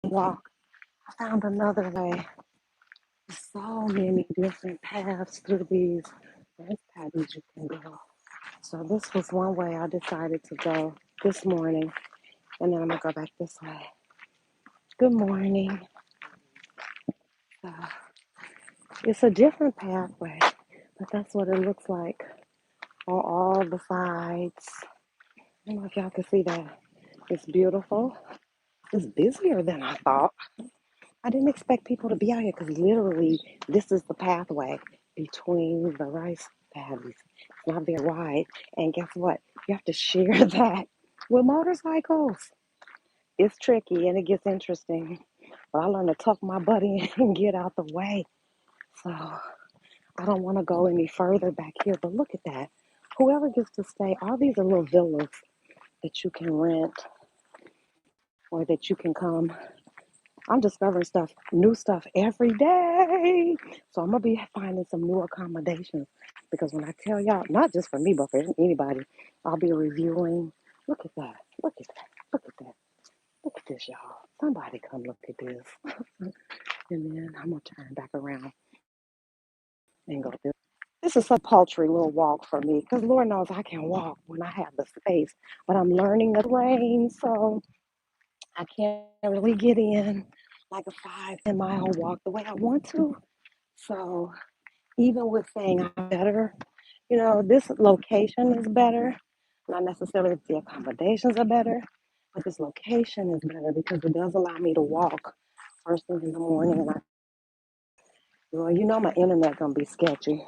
walk, I found another way. So many different paths through these rice paddies you can go. So this was one way I decided to go this morning, and then I'm gonna go back this way. Good morning. Uh, it's a different pathway, but that's what it looks like on all the sides. I don't know if y'all can see that. It's beautiful. It's busier than I thought. I didn't expect people to be out here because literally this is the pathway between the rice paddies. It's not very wide. And guess what? You have to share that with motorcycles. It's tricky and it gets interesting. But I learned to tuck my butt in and get out the way. So I don't want to go any further back here. But look at that. Whoever gets to stay, all these are little villas that you can rent or that you can come. I'm discovering stuff, new stuff every day. So I'm gonna be finding some new accommodations because when I tell y'all, not just for me, but for anybody, I'll be reviewing. Look at that. Look at that. Look at that. Look at this, y'all. Somebody come look at this. And then I'm gonna turn back around and go this. This is a paltry little walk for me because Lord knows I can walk when I have the space, but I'm learning the terrain, so I can't really get in like a 5, 10 mile walk the way I want to. So even with saying I'm better, this location is better. Not necessarily that the accommodations are better, but this location is better because it does allow me to walk first thing in the morning. And my internet gonna be sketchy,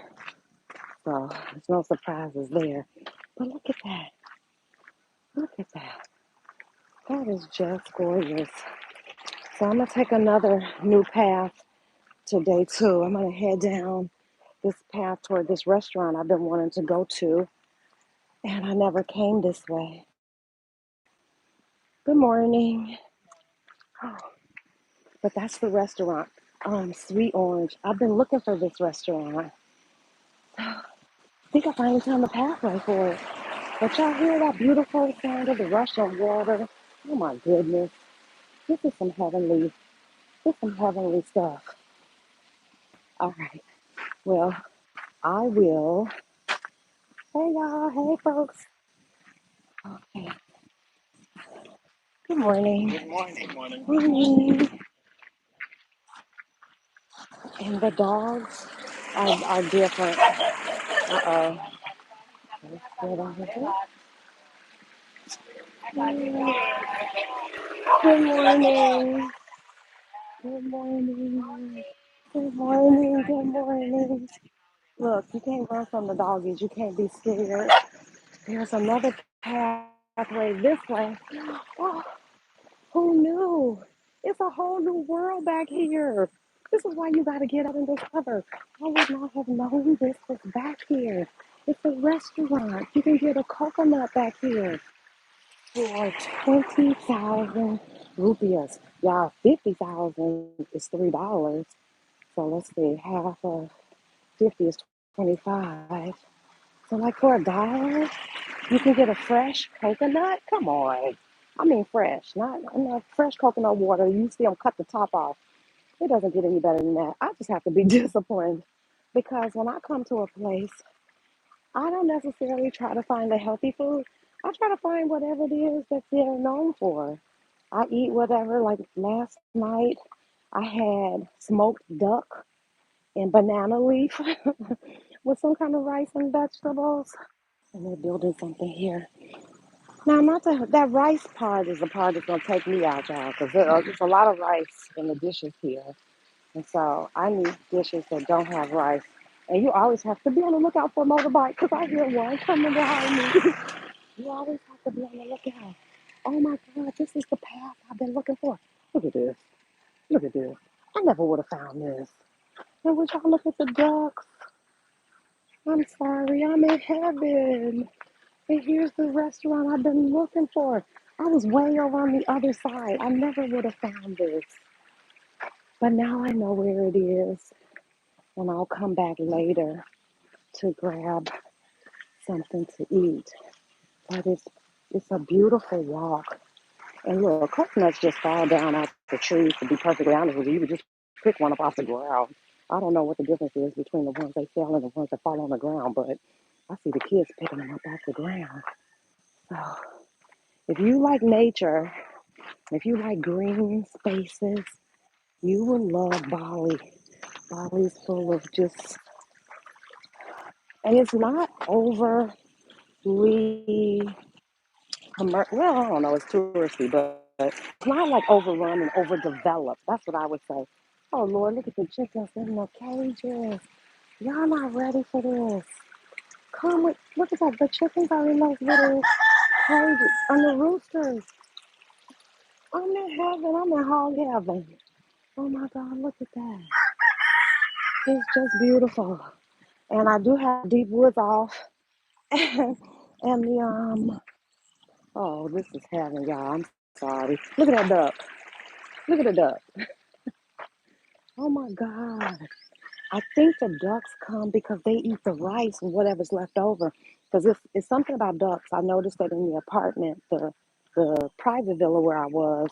so there's no surprises there. But look at that! Look at that! That is just gorgeous. So I'm gonna take another new path today too. I'm gonna head down this path toward this restaurant I've been wanting to go to, and I never came this way. Good morning. Oh, but that's the restaurant. Sweet Orange. I've been looking for this restaurant. I think I finally found the pathway for it. But y'all hear that beautiful sound of the rush of water? Oh my goodness. This is some heavenly stuff. All right. Well, I will. Hey y'all. Hey folks. Okay. Good morning. Good morning. Good morning. Morning. And the dogs are different. Uh-oh. Let's get over here. Good morning. Good morning. Good morning. Good morning. Look, you can't run from the doggies. You can't be scared. There's another pathway this way. Oh, who knew? It's a whole new world back here. This is why you got to get out and discover. I would not have known this was back here. It's a restaurant. You can get a coconut back here for 20,000 rupees. Y'all, 50,000 is $3. So let's see, half of 50 is 25. So like for $1, you can get a fresh coconut. Come on. I mean fresh, not fresh coconut water. You see them cut the top off. It doesn't get any better than that. I just have to be disciplined because when I come to a place, I don't necessarily try to find the healthy food. I try to find whatever it is that they're known for. I eat whatever. Like last night, I had smoked duck and banana leaf with some kind of rice and vegetables. And they're building something here. Now, not that rice part is the part that's gonna take me out, y'all, because there's a lot of rice in the dishes here, and so I need dishes that don't have rice. And you always have to be on the lookout for a motorbike because I hear one coming behind me. You always have to be on the lookout. Oh my God, this is the path I've been looking for. Look at this. Look at this. I never would have found this. And would y'all look at the ducks? I'm sorry, I'm in heaven. And here's the restaurant I've been looking for. I was way over on the other side. I never would have found this. But now I know where it is. And I'll come back later to grab something to eat. But it's a beautiful walk. And look, coconuts just fall down out the trees, to be perfectly honest with you. You would just pick one up off the ground. I don't know what the difference is between the ones they sell and the ones that fall on the ground, but I see the kids picking them up off the ground. So if you like nature, if you like green spaces, you will love Bali. Bali's full of just, and it's not overly, well, I don't know, it's touristy, but it's not like overrun and overdeveloped. That's what I would say. Oh Lord, look at the chickens in the cages. Y'all not ready for this. Come with, look at that. The chickens are in those little cages. And the roosters. I'm in heaven. I'm in hog heaven. Oh my God, look at that. It's just beautiful. And I do have deep woods off. And the oh, this is heaven, y'all. I'm sorry. Look at that duck. Look at the duck. Oh my God. I think the ducks come because they eat the rice and whatever's left over. Because it's something about ducks. I noticed that in the apartment, the private villa where I was,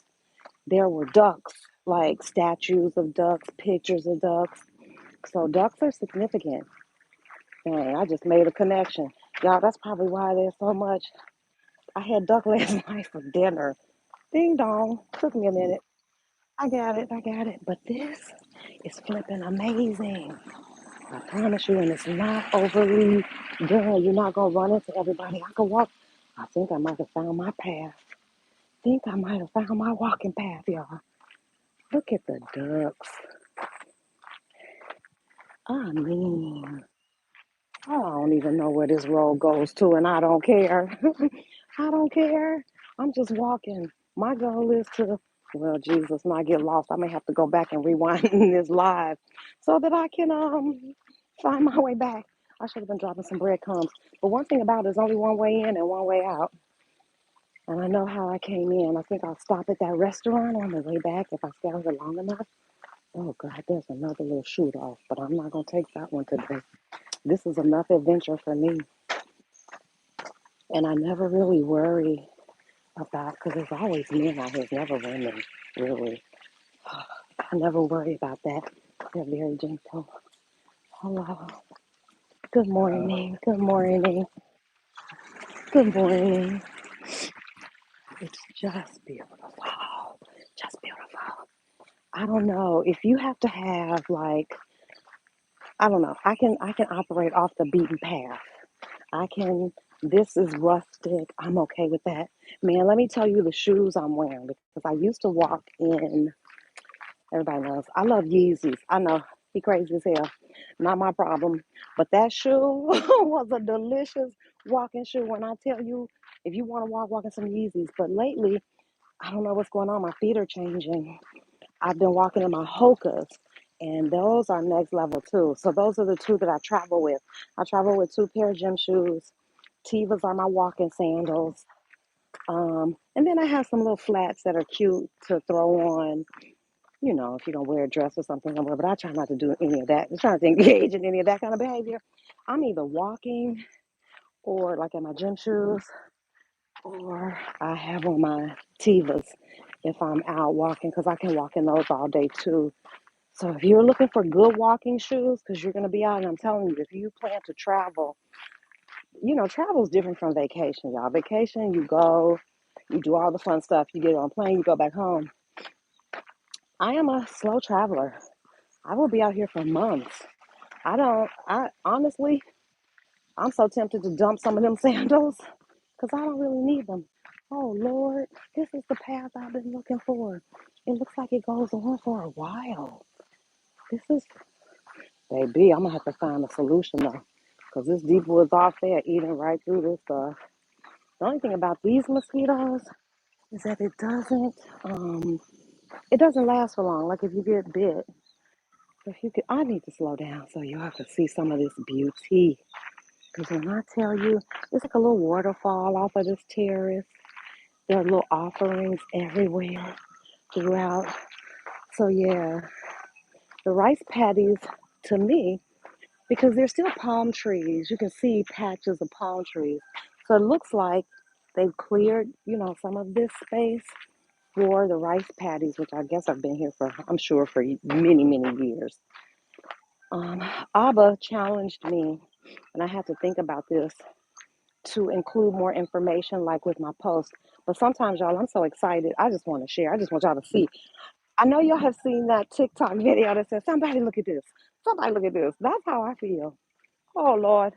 there were ducks, like statues of ducks, pictures of ducks. So ducks are significant. And I just made a connection. Y'all, that's probably why there's so much. I had duck last night for dinner. Ding dong. Took me a minute. I got it. I got it. But this is flipping amazing. I promise you, and it's not overly done. You're not gonna run into everybody. I can walk. I think I might have found my path. Think I might have found my walking path, y'all. Look at the ducks. I mean, I don't even know where this road goes to, and I don't care. I don't care. I'm just walking. My goal is to, well, Jesus, not get lost. I may have to go back and rewind this live so that I can find my way back. I should have been dropping some breadcrumbs. But one thing about it is only one way in and one way out. And I know how I came in. I think I'll stop at that restaurant on the way back if I stay here long enough. Oh God, there's another little shoot off, but I'm not gonna take that one today. This is enough adventure for me. And I never really worry about, because there's always men out here, never women, really. I never worry about that. They're very gentle. Hello. Good morning. Good morning. Good morning. It's just beautiful. Just beautiful. I don't know if you have to have like, I don't know. I can operate off the beaten path. I can, this is rustic. I'm okay with that. Man, let me tell you the shoes I'm wearing because I used to walk in, everybody knows, I love Yeezys. I know, he crazy as hell. Not my problem. But that shoe was a delicious walking shoe. When I tell you, if you want to walk in some Yeezys. But lately, I don't know what's going on. My feet are changing. I've been walking in my Hokas, and those are next level too. So those are the two that I travel with. I travel with two pair of gym shoes. Tevas are my walking sandals. And then I have some little flats that are cute to throw on, you know, if you're gonna wear a dress or something somewhere. But I try not to do any of that. I'm trying to engage in any of that kind of behavior. I'm either walking or like in my gym shoes, or I have on my Tevas if I'm out walking because I can walk in those all day too. So if you're looking for good walking shoes, because you're going to be out, and I'm telling you, if you plan to travel, you know, travel is different from vacation, y'all. Vacation, you go, you do all the fun stuff, you get on a plane, you go back home. I am a slow traveler. I will be out here for months. I honestly, I'm so tempted to dump some of them sandals because I don't really need them. Oh Lord, this is the path I've been looking for. It looks like it goes on for a while. This is, baby, I'm gonna have to find a solution though, because this deep woods off there eating right through this stuff. The only thing about these mosquitoes is that um it doesn't last for long. Like if you get bit, if you could, I need to slow down so y'all can see some of this beauty. Because when I tell you, it's like a little waterfall off of this terrace. There are little offerings everywhere throughout. So yeah, the rice paddies to me, because there's still palm trees. You can see patches of palm trees. So it looks like they've cleared, you know, some of this space. explore the rice paddies, which I guess I've been here for, I'm sure, for many, many years. Um, Abba challenged me, and I had to think about this to include more information, like with my post. But sometimes, y'all, I'm so excited. I just want to share. I just want y'all to see. I know y'all have seen that TikTok video that says, "Somebody look at this. Somebody look at this." That's how I feel. Oh Lord.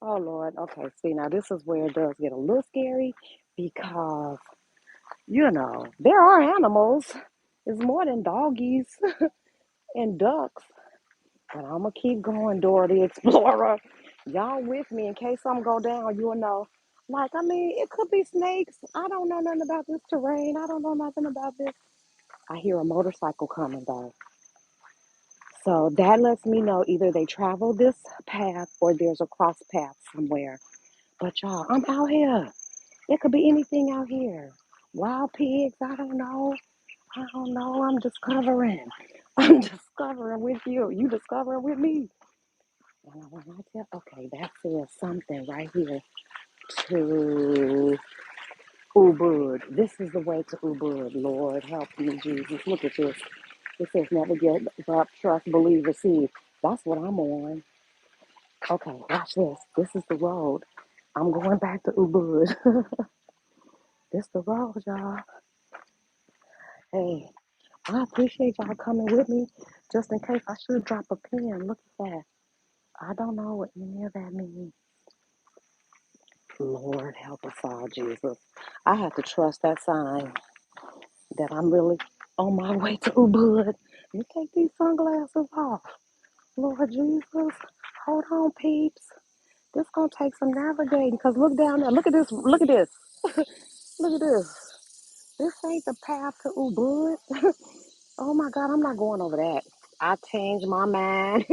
Oh Lord. Okay. See, now this is where it does get a little scary because there are animals. It's more than doggies and ducks. But I'm gonna keep going, Dora the Explorer. Y'all with me in case something go down, you'll know. Like, I mean, it could be snakes. I don't know nothing about this terrain. I don't know nothing about this. I hear a motorcycle coming though. So that lets me know either they travel this path or there's a cross path somewhere. But y'all, I'm out here. It could be anything out here. Wild pigs, I don't know. I don't know. I'm discovering. I'm discovering with you. You discovering with me. And when I tell, okay, that says something right here to Ubud. This is the way to Ubud. Lord, help me, Jesus. Look at this. It says never give up, trust, believe, receive. That's what I'm on. Okay, watch this. This is the road. I'm going back to Ubud. This the road, y'all. Hey, I appreciate y'all coming with me. Just in case I should drop a pin. Look at that. I don't know what any of that means. Lord, help us all, Jesus. I have to trust that sign that I'm really on my way to Ubud. Let me take these sunglasses off. Lord Jesus, hold on, peeps. This gonna take some navigating. Cause look down there. Look at this. Look at this. Look at this. This ain't the path to Ubud. Oh my God, I'm not going over that. I changed my mind.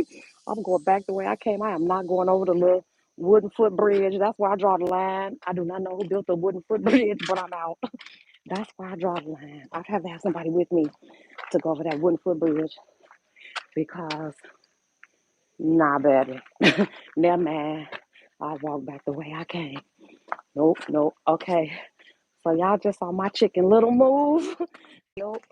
I'm going back the way I came. I am not going over the little wooden footbridge. That's where I draw the line. I do not know who built the wooden footbridge, but I'm out. That's where I draw the line. I'd have to have somebody with me to go over that wooden footbridge because, nah, baby. Never mind. I'll walk back the way I came. Nope, nope. Okay. So y'all just saw my chicken little move. Nope.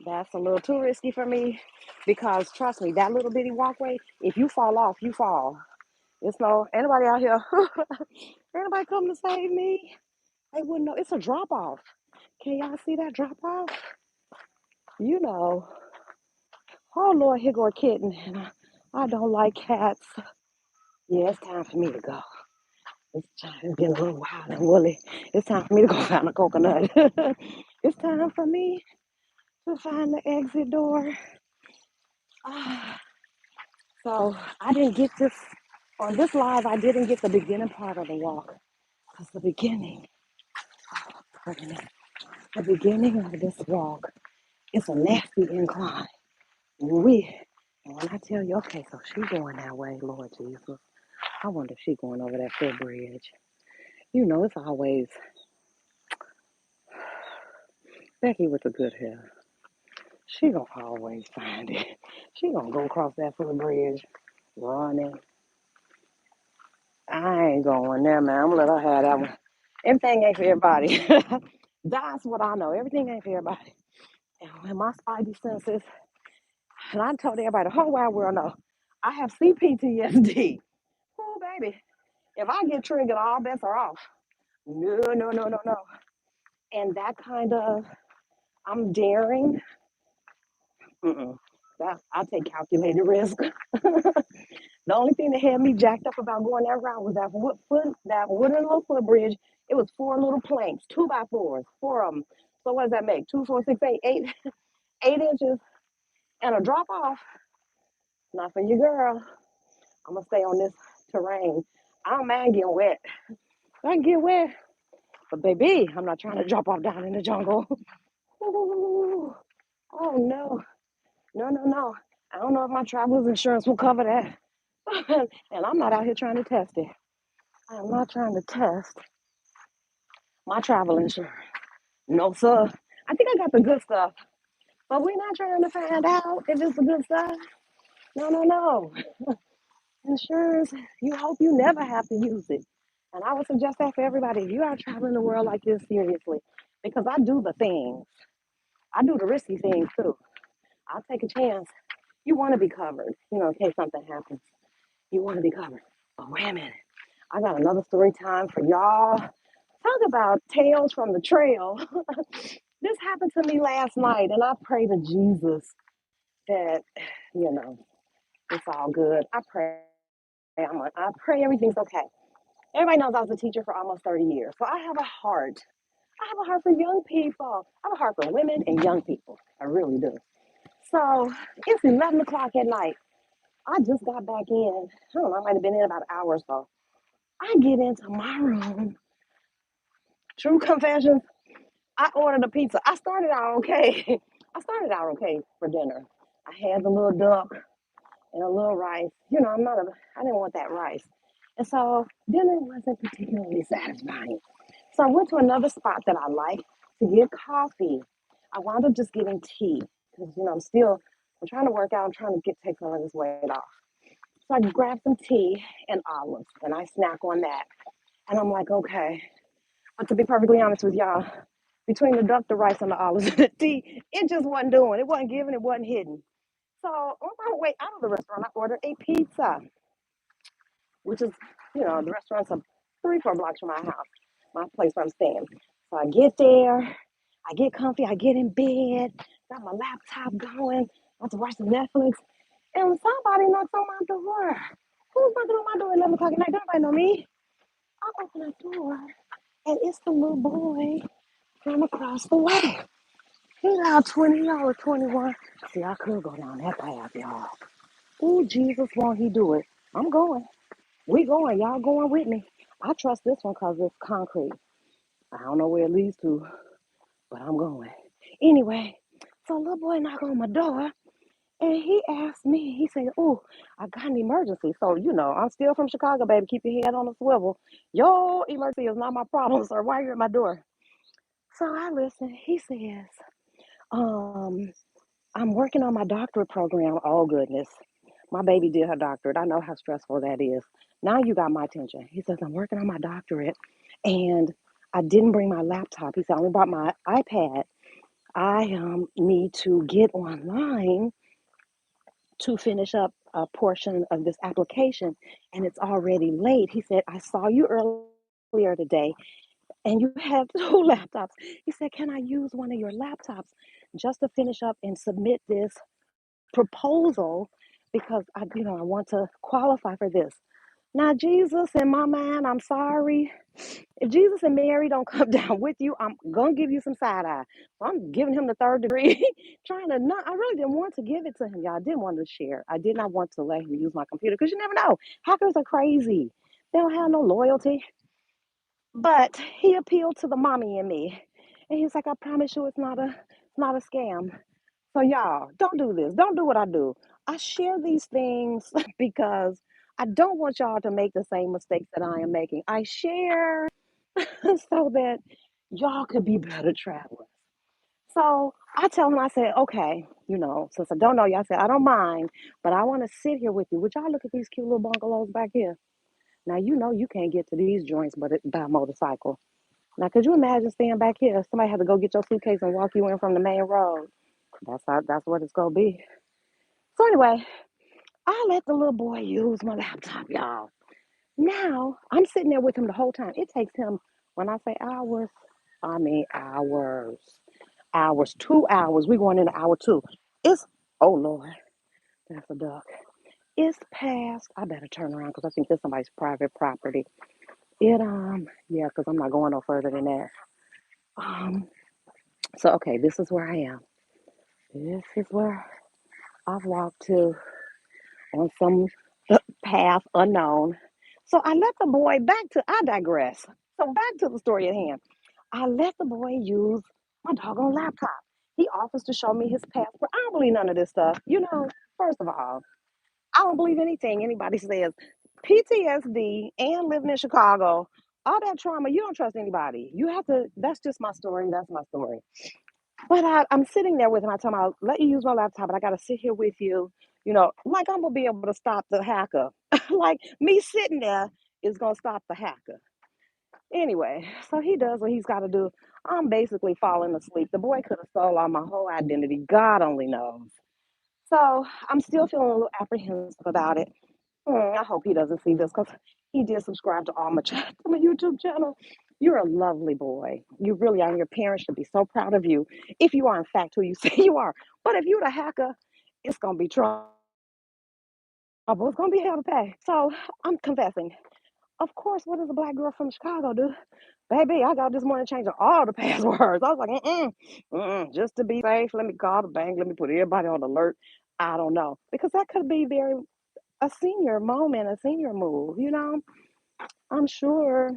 That's a little too risky for me because trust me, that little bitty walkway, if you fall off, you fall. It's no anybody out here. Anybody come to save me? They wouldn't know. It's a drop off. Can y'all see that drop off? You know. Oh Lord, here go a kitten. And I don't like cats. Yeah, it's time for me to go. It's time to get a little wild and woolly. It's time for me to go find a coconut. It's time for me to find the exit door. Ah. So I didn't get this on this live. I didn't get the beginning part of the walk because the beginning, pardon me, the beginning of this walk is a nasty incline. We and when I tell you, okay, so she going that way, Lord Jesus. I wonder if she going over that footbridge. You know, it's always Becky with the good hair. She gonna always find it. She gonna go across that footbridge running. I ain't going there, man. I'm gonna let her have that one. Everything ain't for everybody. That's what I know. Everything ain't for everybody. And when my spidey senses, and I told everybody, the whole wide world know, I have CPTSD. Oh, baby. If I get triggered, all bets are off. No, no, no, no, no. And that kind of, I'm daring. Mm-mm. That, I take calculated risk. The only thing that had me jacked up about going that route was that wooden little footbridge. It was four little planks, 2x4s, four of them. So what does that make? Two, four, six, eight, 8 inches and a drop off. Not for you, girl. I'm gonna stay on this terrain. I don't mind getting wet. I can get wet, but baby, I'm not trying to drop off down in the jungle. Ooh. Oh no, no, no, no. I don't know if my traveler's insurance will cover that. And I'm not out here trying to test it. I'm not trying to test my travel insurance. No, sir. I think I got the good stuff, but we're not trying to find out if it's the good stuff. No, no, no. Insurance, you hope you never have to use it. And I would suggest that for everybody. If you are traveling the world like this, seriously, because I do the things. I do the risky things too. I'll take a chance. You want to be covered, in case something happens. You want to be covered. But wait a minute. I got another story time for y'all. Talk about tales from the trail. This happened to me last night, and I pray to Jesus that, you know, it's all good. I pray everything's okay. Everybody knows I was a teacher for almost 30 years. So I have a heart. I have a heart for young people. I have a heart for women and young people. I really do. So it's 11 o'clock at night. I just got back in. I don't know, I might have been in about an hour or so. I get into my room. True confession, I ordered a pizza. I started out okay. I started out okay for dinner. I had the little duck and a little rice. I didn't want that rice. And so dinner wasn't particularly satisfying. So I went to another spot that I like to get coffee. I wound up just getting tea because, I'm trying to work out. I'm trying to take some of this weight off. So I grabbed some tea and olives and I snack on that. And I'm like, okay. But to be perfectly honest with y'all, between the duck, the rice, and the olives and the tea, it just wasn't doing. It wasn't giving. It wasn't hidden. So on my way out of the restaurant, I ordered a pizza, which is, the restaurant's 3, 4 blocks from my house, my place where I'm staying. So I get there, I get comfy, I get in bed, got my laptop going, I want to watch some Netflix, and somebody knocks on my door. Who's knocking on my door at 11 o'clock at night? Don't nobody know me. I open the door, and it's the little boy from across the way. He's now 20 or 21. See, I could go down that path, y'all. Oh, Jesus, won't he do it? I'm going. We going. Y'all going with me. I trust this one because it's concrete. I don't know where it leads to, but I'm going. Anyway, so little boy knocked on my door and he asked me, he said, oh, I got an emergency. So, I'm still from Chicago, baby. Keep your head on the swivel. Your emergency is not my problem, sir. Why are you at my door? So I listened. He says, um, I'm working on my doctorate program. Oh, goodness. My baby did her doctorate. I know how stressful that is. Now you got my attention. He says, I'm working on my doctorate and I didn't bring my laptop. He said, I only brought my iPad. I need to get online to finish up a portion of this application and it's already late. He said, I saw you earlier today and you have 2 laptops. He said, can I use one of your laptops just to finish up and submit this proposal because I want to qualify for this. Now, Jesus, in my mind, I'm sorry. If Jesus and Mary don't come down with you, I'm gonna give you some side eye. So I'm giving him the 3rd degree, trying to not. I really didn't want to give it to him, y'all. I didn't want to share. I did not want to let him use my computer because you never know. Hackers are crazy. They don't have no loyalty. But he appealed to the mommy in me, and he's like, "I promise you, it's not a scam." So y'all, don't do this. Don't do what I do. I share these things because I don't want y'all to make the same mistakes that I am making. I share so that y'all could be better travelers. So I tell him, I said, okay, since I don't know you, I said, I don't mind, but I want to sit here with you. Would y'all look at these cute little bungalows back here? Now, you can't get to these joints but by a motorcycle. Now, could you imagine staying back here? Somebody had to go get your suitcase and walk you in from the main road. That's what it's gonna be. So anyway, I let the little boy use my laptop, y'all. Now I'm sitting there with him the whole time. It takes him, when I say hours, I mean hours. Hours, 2 hours. We going into hour 2. It's oh Lord, that's a duck. It's past. I better turn around because I think there's somebody's private property. Yeah, because I'm not going no further than that. Um, so okay, this is where I am. This is where I've walked to on some path unknown. So I let the boy I digress. So back to the story at hand. I let the boy use my doggone laptop. He offers to show me his passport. I don't believe none of this stuff. First of all, I don't believe anything anybody says. PTSD and living in Chicago, all that trauma, you don't trust anybody. You have to, that's just my story. That's my story. But I'm sitting there with him. I tell him, I'll let you use my laptop, but I got to sit here with you. Like I'm going to be able to stop the hacker. Like me sitting there is going to stop the hacker. Anyway, so he does what he's got to do. I'm basically falling asleep. The boy could have stole all my whole identity. God only knows. So I'm still feeling a little apprehensive about it. I hope he doesn't see this because he did subscribe to all my to my YouTube channel. You're a lovely boy. You really are. And your parents should be so proud of you if you are, in fact, who you say you are. But if you're the hacker, it's going to be trouble. It's going to be hell to pay. So I'm confessing. Of course, what does a black girl from Chicago do? Baby, I got this morning changing all the passwords. I was like, just to be safe, let me call the bank, let me put everybody on alert. I don't know. Because that could be very a senior moment, a senior move, you know? I'm sure.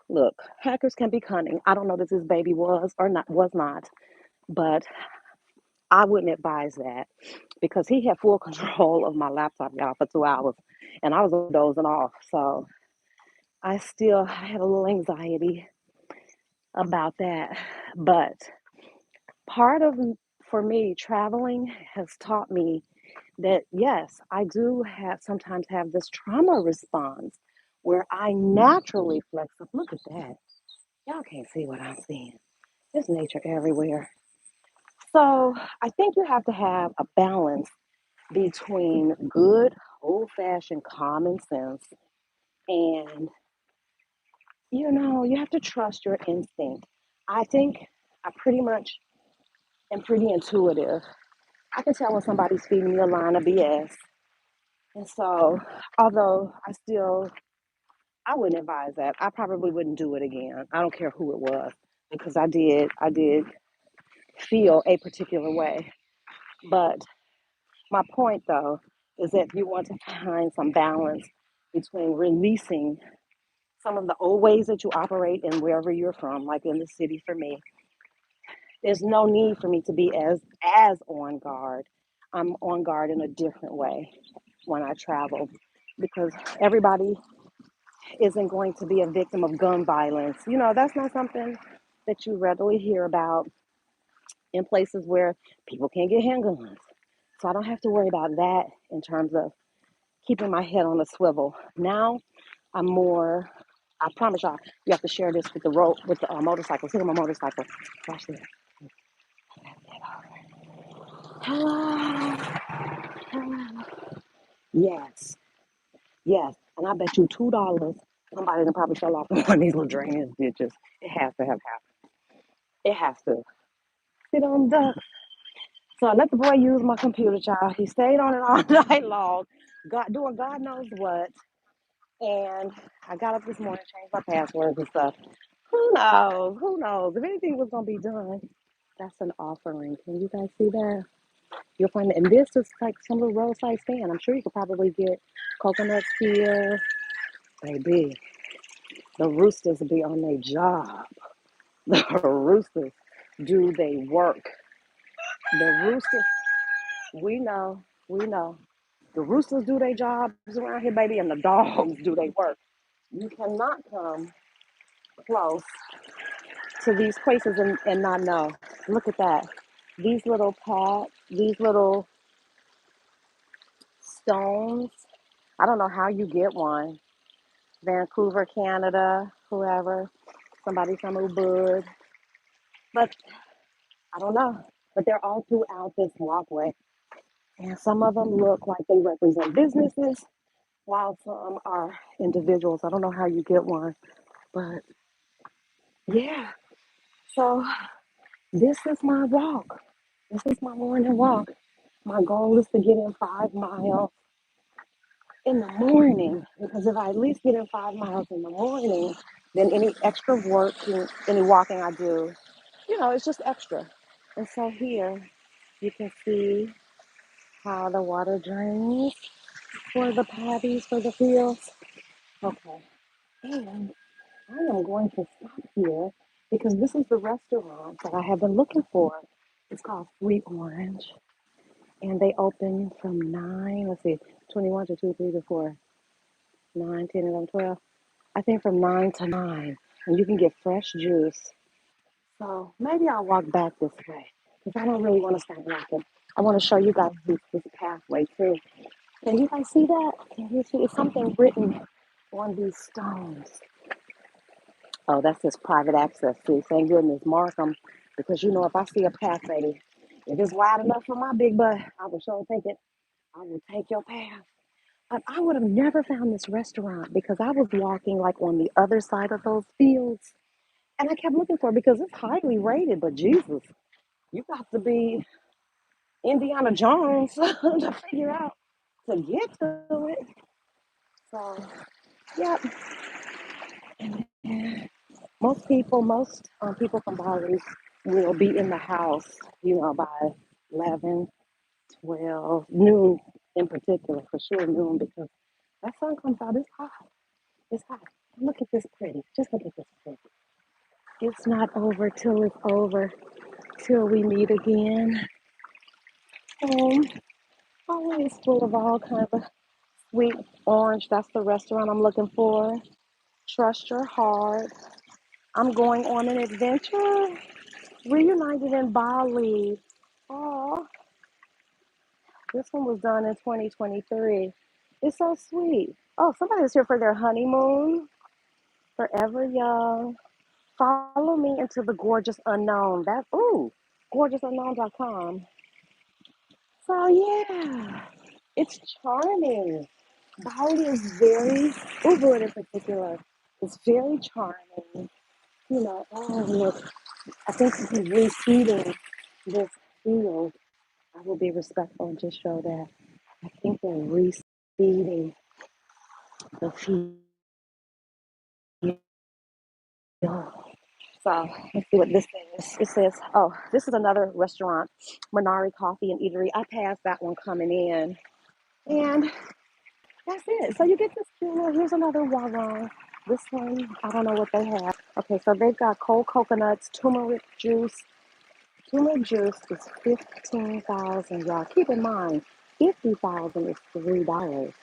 Look, hackers can be cunning. I don't know that this baby was not, but I wouldn't advise that because he had full control of my laptop, y'all, for 2 hours, and I was dozing off. So I had a little anxiety about that. But part of for me traveling has taught me that yes, I do have sometimes have this trauma response where I naturally flex up. Look at that. Y'all can't see what I'm seeing. There's nature everywhere. So I think you have to have a balance between good old fashioned common sense and you have to trust your instinct. I think I pretty much am pretty intuitive. I can tell when somebody's feeding me a line of BS. And so, although I wouldn't advise that. I probably wouldn't do it again. I don't care who it was because I did feel a particular way. But my point though is that you want to find some balance between releasing some of the old ways that you operate in wherever you're from, like in the city for me. There's no need for me to be as on guard. I'm on guard in a different way when I travel because everybody isn't going to be a victim of gun violence. That's not something that you readily hear about in places where people can't get handguns. So I don't have to worry about that in terms of keeping my head on a swivel. Now I'm more. I promise y'all, you have to share this with the road with the motorcycle. See my motorcycle. Watch this. Hello, hello. Yes, yes. And I bet you $2 somebody that probably fell off in one of these little drainage ditches. It has to have happened. It has to. Sit on the. So I let the boy use my computer, child. He stayed on it all night long, doing God knows what. And I got up this morning, changed my passwords and stuff. Who knows? Who knows? If anything was gonna be done, that's an offering. Can you guys see that? You'll find it. And this is like some little roadside stand. I'm sure you could probably get coconuts here. Baby, the roosters be on their job. The roosters do they work. The roosters, we know. The roosters do their jobs around here, baby, and the dogs do their work. You cannot come close to these places and not know. Look at that. These little stones. I don't know how you get one. Vancouver, Canada, whoever, somebody from Ubud. But I don't know. But they're all throughout this walkway. And some of them look like they represent businesses, while some are individuals. I don't know how you get one. But yeah. So this is my walk. This is my morning walk. My goal is to get in 5 miles in the morning because if I at least get in 5 miles in the morning, then any extra working, any walking I do, it's just extra. And so here you can see how the water drains for the patties, for the fields. Okay. And I am going to stop here because this is the restaurant that I have been looking for. It's called Sweet Orange. And they open from 9, let's see, 21 to 2, 3 to 4, 9, 10, 11, 12. I think from 9 to 9. And you can get fresh juice. So maybe I'll walk back this way because I don't really want to stop walking. I want to show you guys this pathway too. Can you guys see that? Can you see? It's something written on these stones. Oh, that's his private access. See, thank goodness, mark them. Because you know, if I see a path, baby, if it's wide enough for my big butt, I will sure take it. I will take your path. But I would have never found this restaurant because I was walking like on the other side of those fields. And I kept looking for it because it's highly rated. But Jesus, you got to be Indiana Jones to figure out to get to it. So, yeah, most people from Bali will be in the house, by 11, 12, noon in particular, for sure noon, because that sun comes out, it's hot. It's hot. Look at this pretty. Just look at this pretty. It's not over till it's over, till we meet again. Home, always full of all kinds of sweet orange. That's the restaurant I'm looking for. Trust your heart. I'm going on an adventure. Reunited in Bali. Oh, this one was done in 2023. It's so sweet. Oh, somebody's here for their honeymoon. Forever young. Follow me into the gorgeous unknown. That's gorgousunknown.com. So yeah, it's charming. Bali is very Ubud in particular. It's very charming. Oh look, I think he's reseeding this field. I will be respectful and just show that. I think they're reseeding the field. So let's see what this says. It says, oh, this is another restaurant, Minari Coffee and Eatery. I passed that one coming in. And that's it. So you get this cute little, here's another warung. This one, I don't know what they have. Okay, so they've got cold coconuts, turmeric juice. Turmeric juice is 15,000, y'all. Keep in mind, 50,000 is $3.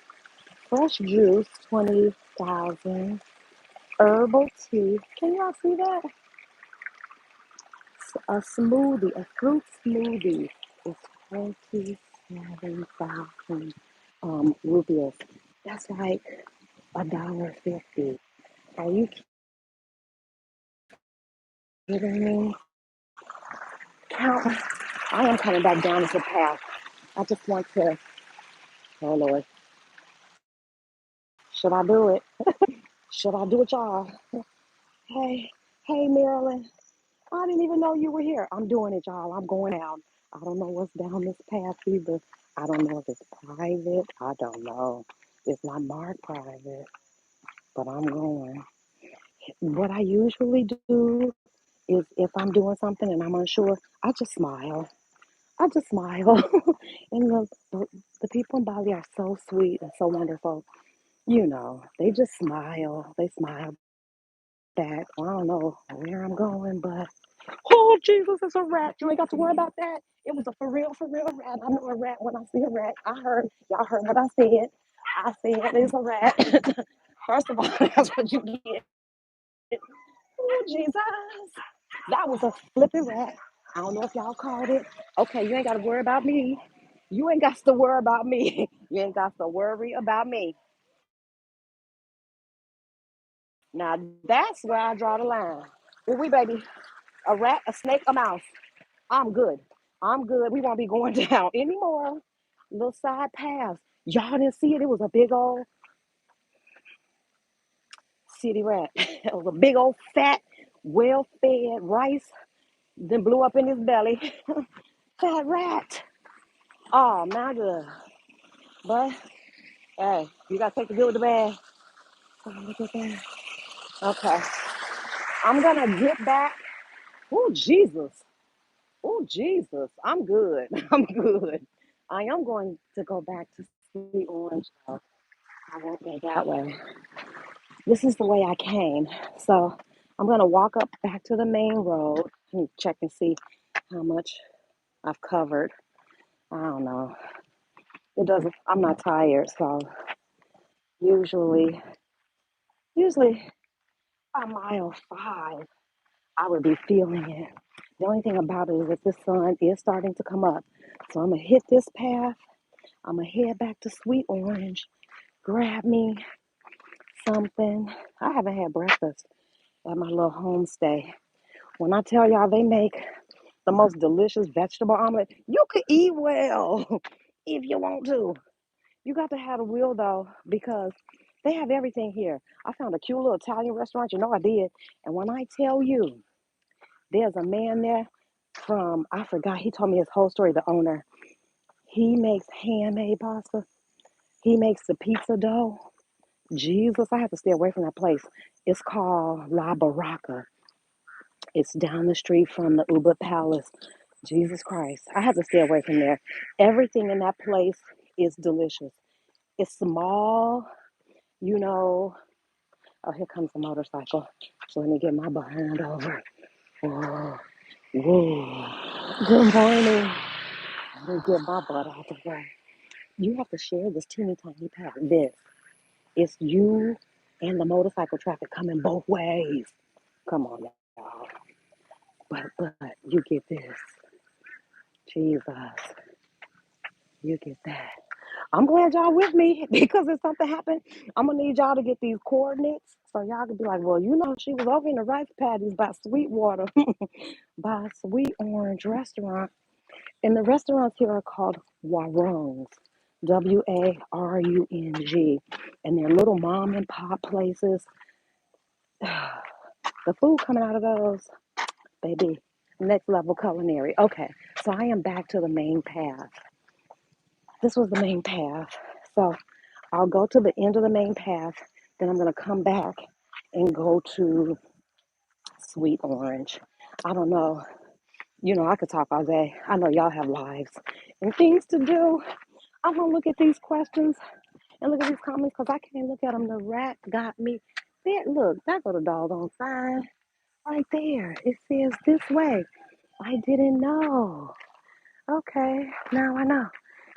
Fresh juice, 20,000. Herbal tea. Can y'all see that? A smoothie, a fruit smoothie is 27,000 rupees. That's like $1.50. Are you kidding me? Count. I am coming back down this path. I just want to. Oh Lord, should I do it? Should I do it, y'all? Hey, hey, Marilyn. I didn't even know you were here. I'm doing it, y'all. I'm going down. I don't know what's down this path either. I don't know if it's private. I don't know. It's not marked private, but I'm going. What I usually do is if I'm doing something and I'm unsure, I just smile. I just smile. And the people in Bali are so sweet and so wonderful. They just smile. They smile back. I don't know where I'm going, but oh, Jesus, it's a rat. You ain't got to worry about that. It was a for real rat. I know a rat when I see a rat. Y'all heard what I said. I said it's a rat. First of all, that's what you get. Oh, Jesus. That was a flipping rat. I don't know if y'all caught it. Okay, you ain't got to worry about me. You ain't got to worry about me. You ain't got to worry about me. Now, that's where I draw the line. Ooh, we baby, a rat, a snake, a mouse. I'm good. I'm good. We won't be going down anymore. Little side paths. Y'all didn't see it. It was a big old city rat. It was a big old fat, well-fed rice. Then blew up in his belly. Fat rat. Oh my God. But hey, you gotta take the good with the bad. Oh, look at that. Okay. I'm gonna get back. Oh Jesus. Oh Jesus. I'm good. I'm good. I am going to go back to Sweet Orange. Though. I won't go that way. This is the way I came. So I'm gonna walk up back to the main road and check and see how much I've covered. I don't know. It doesn't. I'm not tired, so usually, usually by mile 5, I would be feeling it. The only thing about it is that the sun is starting to come up, so I'm gonna hit this path. I'm gonna head back to Sweet Orange, grab me something. I haven't had breakfast at my little homestay. When I tell y'all they make the most delicious vegetable omelet, you could eat well if you want to. You got to have a will though, because they have everything here. I found a cute little Italian restaurant, you know I did. And when I tell you, there's a man there from, I forgot, he told me his whole story, the owner. He makes handmade pasta. He makes the pizza dough. Jesus, I have to stay away from that place. It's called La Baraka. It's down the street from the Uber Palace. Jesus Christ. I have to stay away from there. Everything in that place is delicious. It's small, you know. Oh, here comes a motorcycle. So let me get my behind over. Whoa. Whoa. Good morning. Let me get my butt out the way. You have to share this teeny tiny path. This. It's you and the motorcycle traffic coming both ways. Come on, y'all. But you get this. Jesus. You get that. I'm glad y'all with me because if something happened, I'm gonna need y'all to get these coordinates so y'all can be like, well, you know, she was over in the rice paddies by Sweetwater, by Sweet Orange restaurant. And the restaurants here are called Warungs, Warung. And they're little mom and pop places. The food coming out of those, baby, next level culinary. Okay, so I am back to the main path. This was the main path. So I'll go to the end of the main path, then I'm going to come back and go to Sweet Orange. I don't know. You know, I could talk all day. I know y'all have lives and things to do. I'm going to look at these questions and look at these comments because I can't look at them. The rat got me. There, look, that go the doggone sign right there. It says this way. I didn't know. Okay, now I know.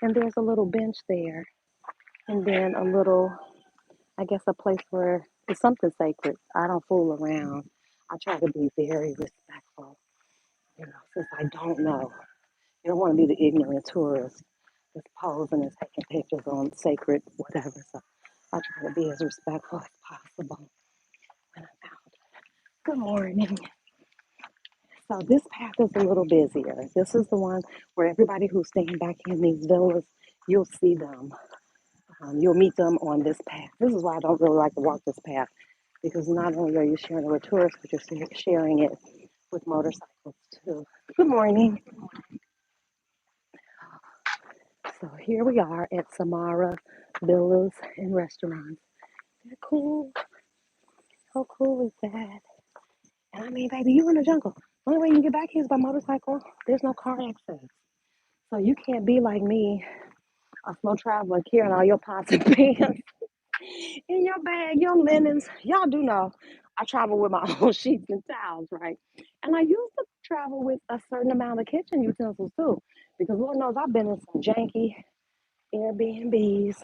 And there's a little bench there. And then a little, I guess, a place where it's something sacred. I don't fool around. I try to be very respectful, you know, since I don't know. You don't want to be the ignorant tourist that's posing and taking pictures on sacred whatever. So I try to be as respectful as possible when I'm out. Good morning. So this path is a little busier. This is the one where everybody who's staying back in these villas, you'll see them. You'll meet them on this path. This is why I don't really like to walk this path, because not only are you sharing it with tourists, but you're sharing it with motorcycles too. Good morning. So here we are at Samara Villas and Restaurants. They're cool. How cool is that? And I mean, baby, you in the jungle. The only way you can get back here is by motorcycle. There's no car access. So you can't be like me, a slow traveler carrying all your pots and pans in your bag, your linens. Y'all do know I travel with my own sheets and towels, right? And I used to travel with a certain amount of kitchen utensils too, because Lord knows I've been in some janky Airbnbs.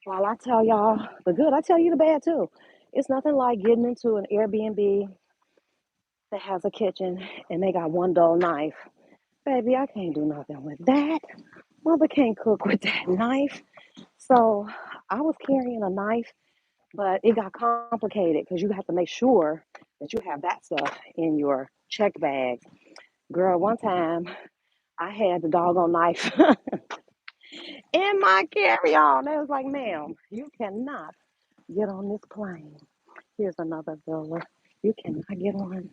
While I tell y'all the good, I tell you the bad too. It's nothing like getting into an Airbnb that has a kitchen and they got one dull knife. Baby, I can't do nothing with that. Mother can't cook with that knife. So I was carrying a knife, but it got complicated because you have to make sure that you have that stuff in your check bag. Girl, one time I had the doggone knife in my carry-on. They was like, ma'am, you cannot get on this plane. Here's another villa. You cannot get on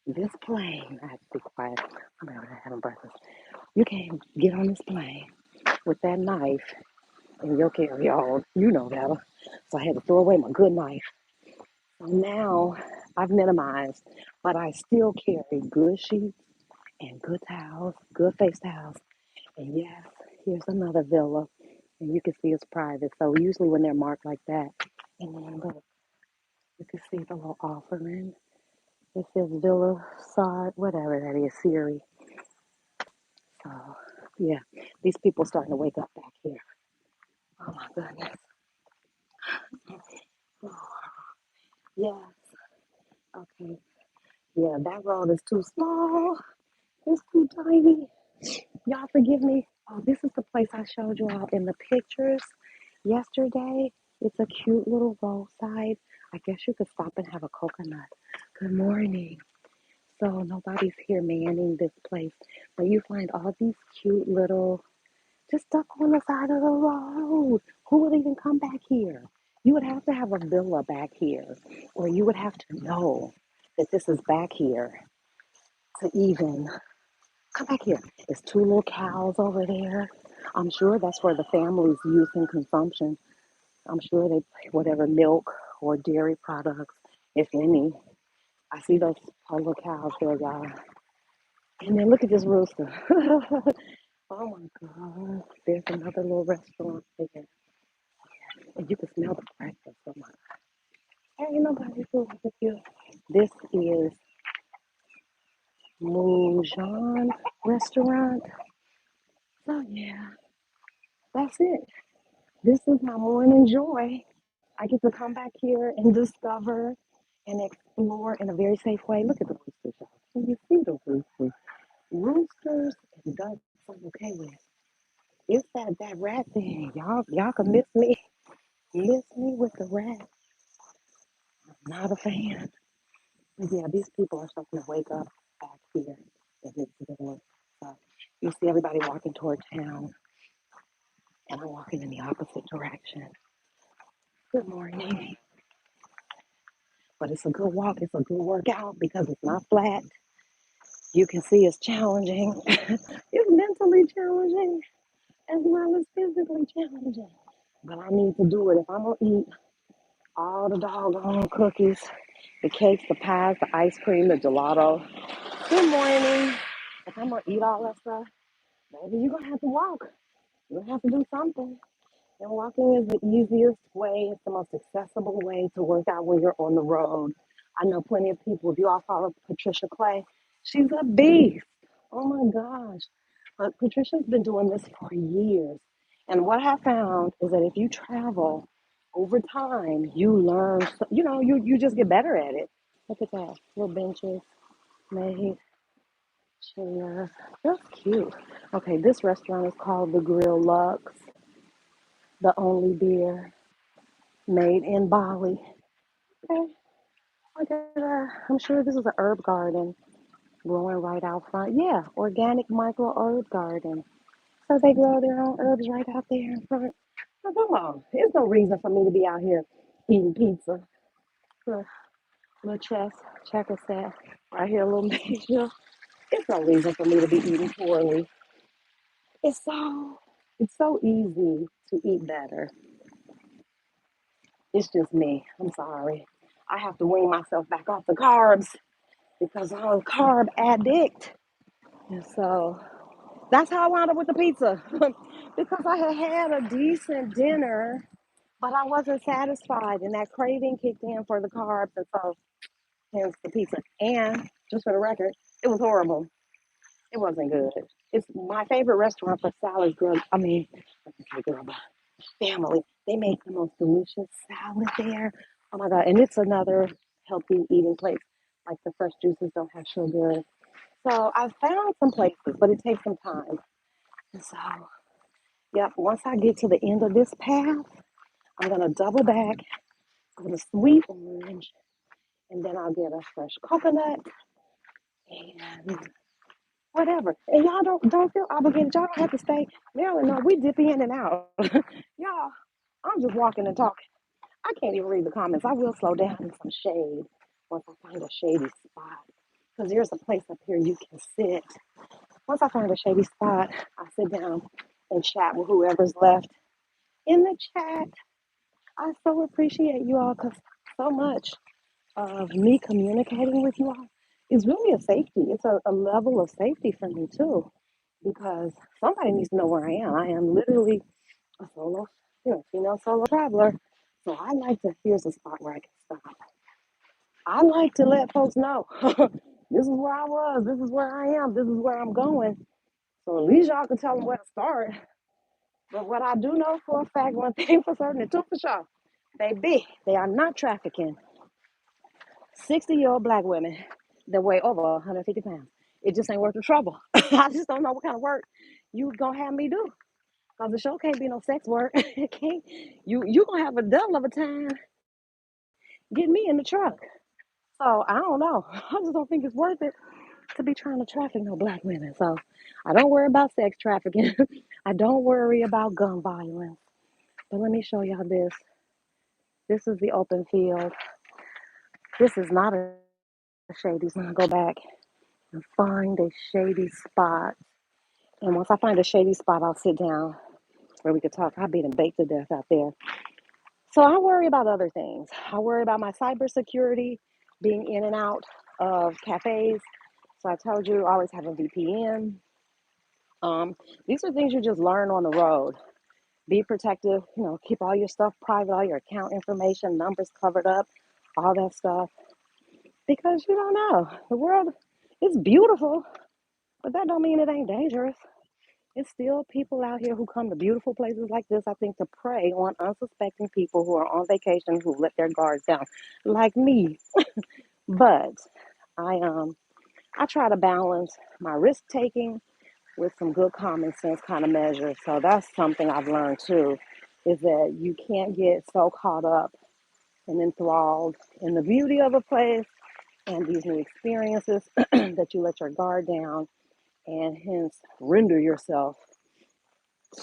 this plane. I have to be quiet. I'm having breakfast. You can't get on this plane with that knife in your carry-on. You know better. So I had to throw away my good knife. So now I've minimized, but I still carry good sheets and good towels, good face towels. And yes, here's another villa. And you can see it's private. So usually when they're marked like that, and then look, you can see the little offering. It says Villa Sod, whatever that is, Siri. So yeah, these people starting to wake up back here. Oh my goodness. Yes. Okay. Yeah, that road is too small. It's too tiny. Y'all forgive me. Oh, this is the place I showed you all in the pictures yesterday. It's a cute little roadside I guess you could stop and have a coconut. Good morning. So nobody's here manning this place, but you find all these cute little just stuck on the side of the road. Who would even come back here? You would have to have a villa back here, or you would have to know that this is back here to even come back here. There's two little cows over there. I'm sure that's for the family's use and consumption. I'm sure they whatever milk or dairy products, if any. I see those poor little cows there, y'all. And then look at this rooster. Oh my God. There's another little restaurant there. And you can smell the breakfast. Oh my God. Ain't nobody fooling with you. This is Moonjan restaurant. So yeah, that's it. This is my morning joy. I get to come back here and discover and explore in a very safe way. Look at the roosters, y'all. Can you see the roosters? Roosters and ducks I'm okay with. It's that rat thing. Y'all can miss me. Miss me with the rat. Not a fan. But yeah, these people are starting to wake up back here in this village. So you see everybody walking toward town, and I'm walking in the opposite direction. Good morning. But it's a good walk. It's a good workout because it's not flat. You can see it's challenging. It's mentally challenging as well as physically challenging. But I need to do it if I'm gonna eat all the doggone cookies, the cakes, the pies, the ice cream, the gelato. Good morning. If I'm gonna eat all that stuff, maybe you're gonna have to walk. You're gonna have to do something. And walking is the easiest way, it's the most accessible way to work out when you're on the road. I know plenty of people, if you all follow Patricia Clay, she's a beast. Oh my gosh. But Patricia's been doing this for years. And what I found is that if you travel over time, you learn, you just get better at it. Look at that. Little benches made, chairs. That's cute. Okay, this restaurant is called the Grill Lux, the only beer made in Bali. Okay, look at that. I'm sure this is an herb garden growing right out front. Yeah, organic micro herb garden. So they grow their own herbs right out there in front. Now, come on, there's no reason for me to be out here eating pizza. Look, little checker set right here, a little major. There's no reason for me to be eating poorly. It's so it's so easy to eat better. It's just me. I'm sorry. I have to wean myself back off the carbs because I'm a carb addict. And so that's how I wound up with the pizza. Because I had had a decent dinner, but I wasn't satisfied, and that craving kicked in for the carbs, and so hence the pizza. And just for the record, it was horrible. It wasn't good. It's my favorite restaurant for salads, girl. I mean, I can say girl, but family. They make the most delicious salad there. Oh my God. And it's another healthy eating place. Like the fresh juices don't have sugar. So I found some places, but it takes some time. And so, yep, once I get to the end of this path, I'm going to double back with a sweet orange, and then I'll get a fresh coconut and whatever. And y'all don't feel obligated. Y'all don't have to stay. Maryland, no, we dip in and out. Y'all, I'm just walking and talking. I can't even read the comments. I will slow down in some shade once I find a shady spot. Because there's a place up here you can sit. Once I find a shady spot, I sit down and chat with whoever's left in the chat. I so appreciate you all because so much of me communicating with you all is really a safety. It's a level of safety for me too. Because somebody needs to know where I am. I am literally a solo, female solo traveler. So I like to, here's a spot where I can stop. I like to let folks know this is where I was, this is where I am, this is where I'm going. So at least y'all can tell them where to start. But what I do know for a fact, one thing for certain, and two for sure, baby, they are not trafficking 60-year-old black women that weigh over 150 pounds. It just ain't worth the trouble. I just don't know what kind of work you gonna have me do. Cause the show can't be no sex work. It can't. You gonna have a devil of a time Get me in the truck. So I don't know. I just don't think it's worth it to be trying to traffic no black women. So I don't worry about sex trafficking. I don't worry about gun violence. But let me show y'all this. This is the open field. This is not a shady. So I'm gonna go back and find a shady spot. And once I find a shady spot, I'll sit down where we could talk. I've been baked to death out there. So I worry about other things. I worry about my cybersecurity, being in and out of cafes. So I told you, I always have a VPN. Um, these are things you just learn on the road. Be protective, keep all your stuff private, all your account information, numbers covered up, all that stuff. Because you don't know. The world is beautiful, but that don't mean it ain't dangerous. It's still people out here who come to beautiful places like this, I think, to prey on unsuspecting people who are on vacation who let their guards down, like me. But I try to balance my risk taking with some good common sense kind of measures. So that's something I've learned too, is that you can't get so caught up and enthralled in the beauty of a place and these new experiences that you let your guard down and hence render yourself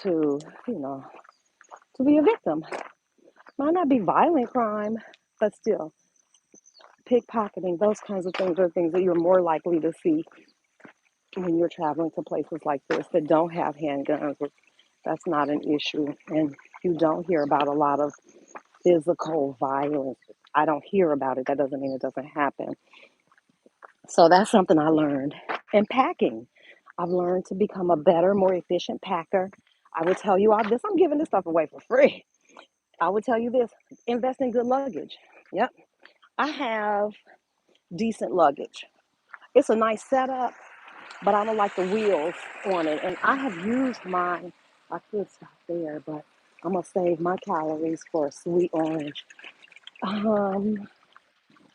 to, you know, to be a victim. Might not be violent crime, but still, pickpocketing, those kinds of things are things that you're more likely to see when you're traveling to places like this that don't have handguns. That's not an issue. And you don't hear about a lot of physical violence. I don't hear about it. That doesn't mean it doesn't happen. So that's something I learned. And packing. I've learned to become a better, more efficient packer. I would tell you all this. I'm giving this stuff away for free. I would tell you this. Invest in good luggage. Yep. I have decent luggage. It's a nice setup, but I don't like the wheels on it. And I have used mine. I could stop there, but I'm going to save my calories for a sweet orange. Um,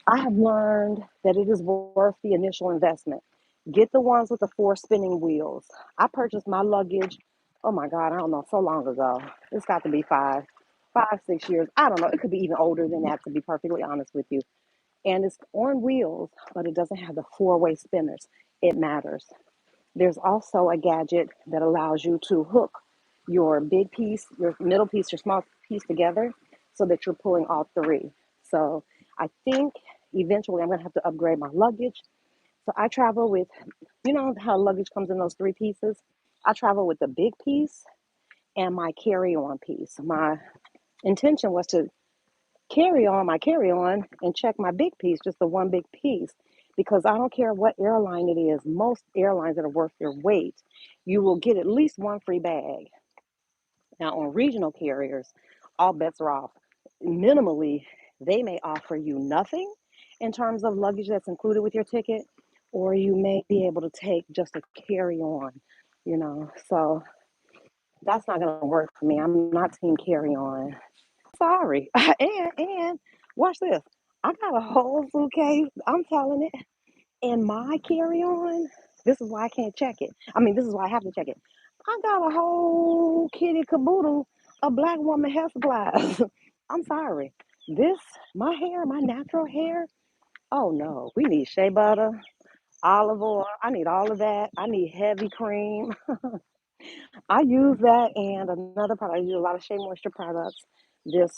I have learned that it is worth the initial investment. Get the ones with the four spinning wheels. I purchased my luggage, oh my God, I don't know, so long ago. It's got to be 6 years. I don't know. It could be even older than that, to be perfectly honest with you. And it's on wheels, but it doesn't have the four-way spinners. It matters. There's also a gadget that allows you to hook your big piece, your middle piece, your small piece together so that you're pulling all three. So I think eventually I'm going to have to upgrade my luggage. So I travel with, you know how luggage comes in those three pieces? I travel with the big piece and my carry on piece. My intention was to carry on my carry on and check my big piece, just the one big piece, because I don't care what airline it is. Most airlines that are worth their weight, you will get at least one free bag. Now, on regional carriers, all bets are off. Minimally, they may offer you nothing in terms of luggage that's included with your ticket, or you may be able to take just a carry on. So that's not going to work for me. I'm not team carry on. Sorry. And watch this. I got a whole suitcase. I'm telling it. In my carry on, this is why I can't check it. I mean, this is why I have to check it. I got a whole kitty caboodle of black woman hair supplies. I'm sorry. This, my hair, my natural hair. Oh no, we need shea butter, olive oil. I need all of that. I need heavy cream. I use that and another product. I use a lot of Shea Moisture products. This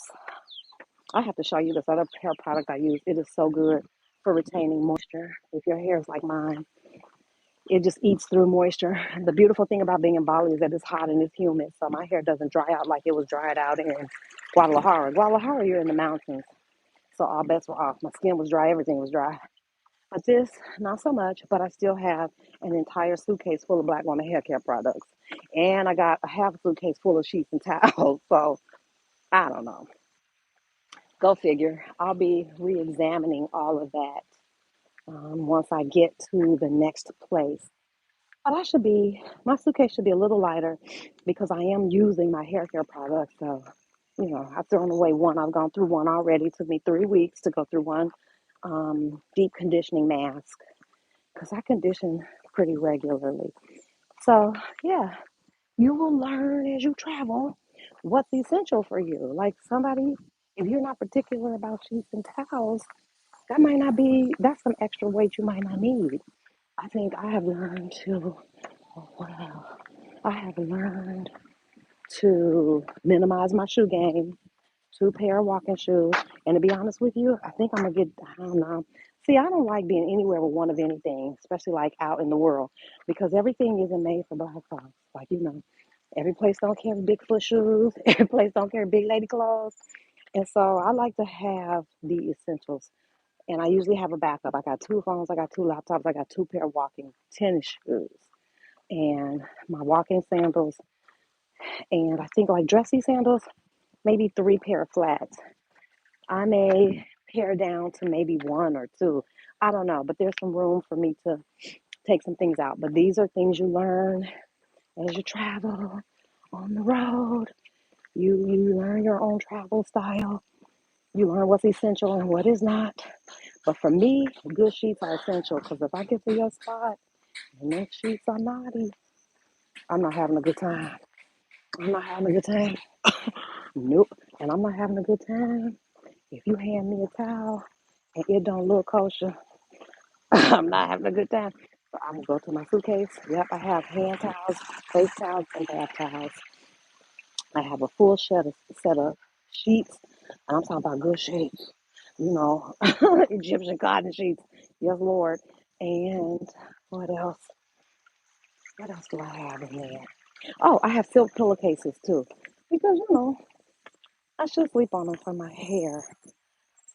I have to show you this other hair product I use. It is so good for retaining moisture. If your hair is like mine, it just eats through moisture. The beautiful thing about being in Bali is that it's hot and it's humid, so my hair doesn't dry out like it was dried out in Guadalajara. Guadalajara, you're in the mountains, so all bets were off. My skin was dry, everything was dry. But this, not so much, but I still have an entire suitcase full of Black Woman hair care products. And I got a half a suitcase full of sheets and towels. So I don't know. Go figure. I'll be re examining all of that once I get to the next place. But my suitcase should be a little lighter because I am using my hair care products. So, I've thrown away one. I've gone through one already. It took me 3 weeks to go through one deep conditioning mask because I condition pretty regularly. So, yeah, you will learn as you travel what's essential for you. Like somebody If you're not particular about sheets and towels, that might not be, that's some extra weight you might not need. I think I have learned to, oh, wow, I have learned to minimize my shoe game, two pair of walking shoes. And to be honest with you, I think I'm gonna get, I don't know. See, I don't like being anywhere with one of anything, especially like out in the world, because everything isn't made for black folks. Like, every place don't carry Bigfoot shoes, every place don't carry big lady clothes. And so I like to have the essentials. And I usually have a backup. I got two phones, I got two laptops, I got two pair of walking tennis shoes, and my walking sandals, and I think like dressy sandals, maybe three pair of flats. I may pare down to maybe one or two. I don't know, but there's some room for me to take some things out. But these are things you learn as you travel on the road. You learn your own travel style. You learn what's essential and what is not. But for me, good sheets are essential because if I get to your spot and those sheets are naughty, I'm not having a good time. I'm not having a good time. Nope. And I'm not having a good time if you hand me a towel and it don't look kosher. I'm not having a good time. So I'm gonna go to my suitcase. Yep, I have hand towels, face towels, and bath towels. I have a full set of sheets, and I'm talking about good sheets. Egyptian cotton sheets. Yes, Lord. And what else? What else do I have in there? Oh, I have silk pillowcases too, because I should sleep on them for my hair.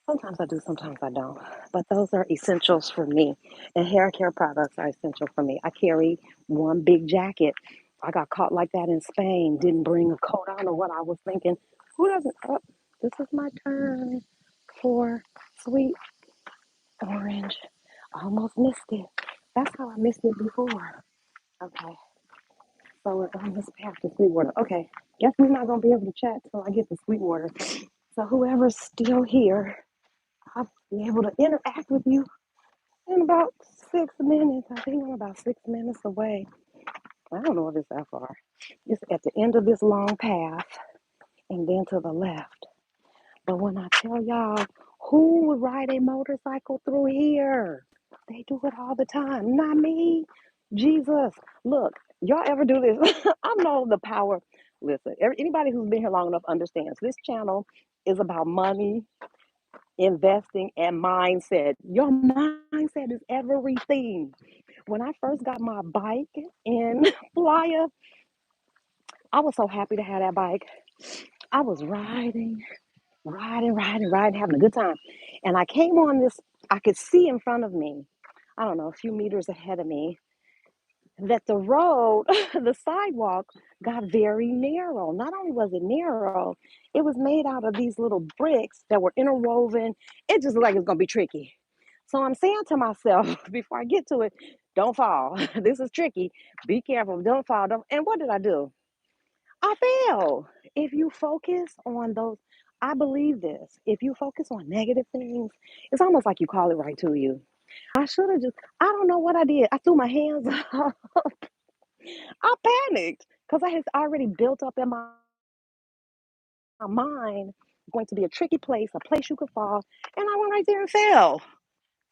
Sometimes I do, sometimes I don't. But those are essentials for me. And hair care products are essential for me. I carry one big jacket. I got caught like that in Spain. Didn't bring a coat. I don't know what I was thinking. Who doesn't? Oh, this is my turn for sweet orange. I almost missed it. That's how I missed it before. Okay. So we're on this path to Sweetwater. Okay. Guess we're not going to be able to chat till I get to Sweetwater. So whoever's still here, I'll be able to interact with you in about 6 minutes. I think I'm about 6 minutes away. I don't know if it's that far. It's at the end of this long path and then to the left. But when I tell y'all, who would ride a motorcycle through here? They do it all the time. Not me. Jesus. Look, y'all ever do this? I know the power. Listen, anybody who's been here long enough understands this channel is about money, investing, and mindset. Your mindset is everything. When I first got my bike in Playa, I was so happy to have that bike. I was riding, having a good time. And I came on this, I could see in front of me, I don't know, a few meters ahead of me, that the road, the sidewalk got very narrow. Not only was it narrow, it was made out of these little bricks that were interwoven. It just looked like it's going to be tricky. So I'm saying to myself before I get to it, don't fall. This is tricky. Be careful. Don't fall. Don't. And what did I do? I fell. If you focus on those, I believe this. If you focus on negative things, it's almost like you call it right to you. I should have just, I don't know what I did. I threw my hands up. I panicked because I had already built up in my mind going to be a tricky place, a place you could fall, and I went right there and fell.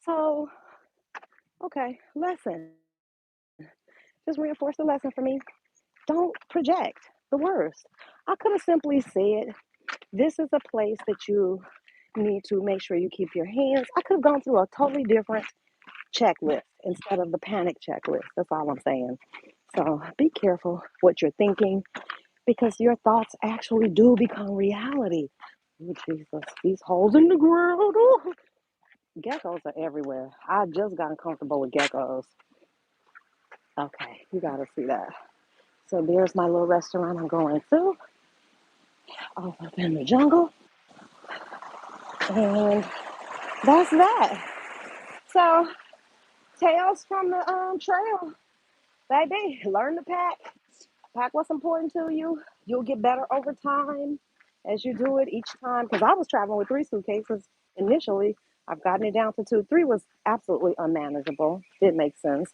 So, okay, lesson. Just reinforce the lesson for me. Don't project the worst. I could have simply said, this is a place that you need to make sure you keep your hands. I could have gone through a totally different checklist instead of the panic checklist. That's all I'm saying. So be careful what you're thinking, because your thoughts actually do become reality. Oh, Jesus, these holes in the ground. Ooh. Geckos are everywhere. I just got uncomfortable with geckos. Okay, you gotta see that. So there's my little restaurant I'm going to, off up in the jungle. And that's that. So, tales from the trail. Baby, learn to pack. Pack what's important to you. You'll get better over time as you do it each time. Because I was traveling with three suitcases initially. I've gotten it down to two. Three was absolutely unmanageable. Didn't make sense.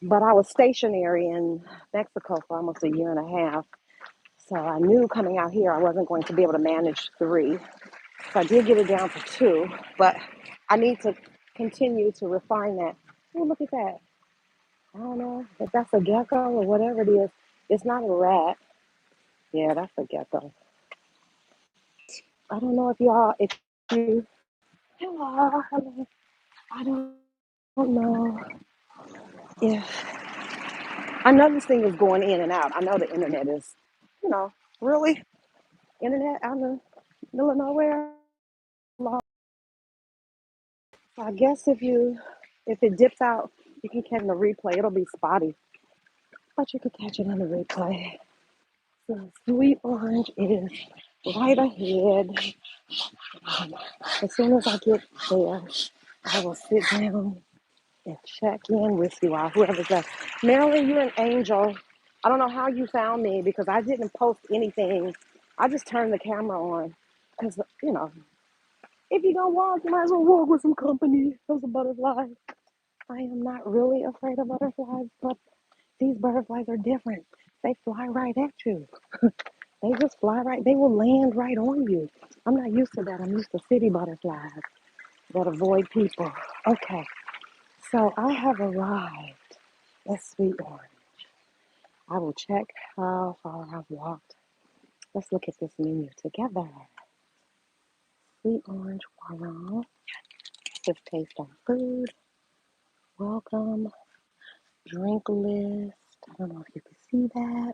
But I was stationary in Mexico for almost a year and a half. So I knew coming out here I wasn't going to be able to manage three. So I did get it down to 2, but I need to continue to refine that. Oh, look at that. I don't know if that's a gecko or whatever it is. It's not a rat. Yeah, that's a gecko. I don't know if you, hello, hello. I don't know if, I know this thing is going in and out. I know the internet is, really, internet out in the middle of nowhere. So I guess if it dips out, you can catch the replay. It'll be spotty, but you can catch it on the replay. So sweet orange is right ahead. As soon as I get there, I will sit down and check in with you all, whoever's there. Marilyn, you're an angel. I don't know how you found me because I didn't post anything. I just turned the camera on because, if you're going to walk, you might as well walk with some company. Those are butterflies. I am not really afraid of butterflies, but these butterflies are different. They fly right at you. They just fly right. They will land right on you. I'm not used to that. I'm used to city butterflies that avoid people. Okay, so I have arrived at Sweet Orange. I will check how far I've walked. Let's look at this menu together. Sweet Orange Warren. Just taste our food. Welcome. Drink list. I don't know if you can see that.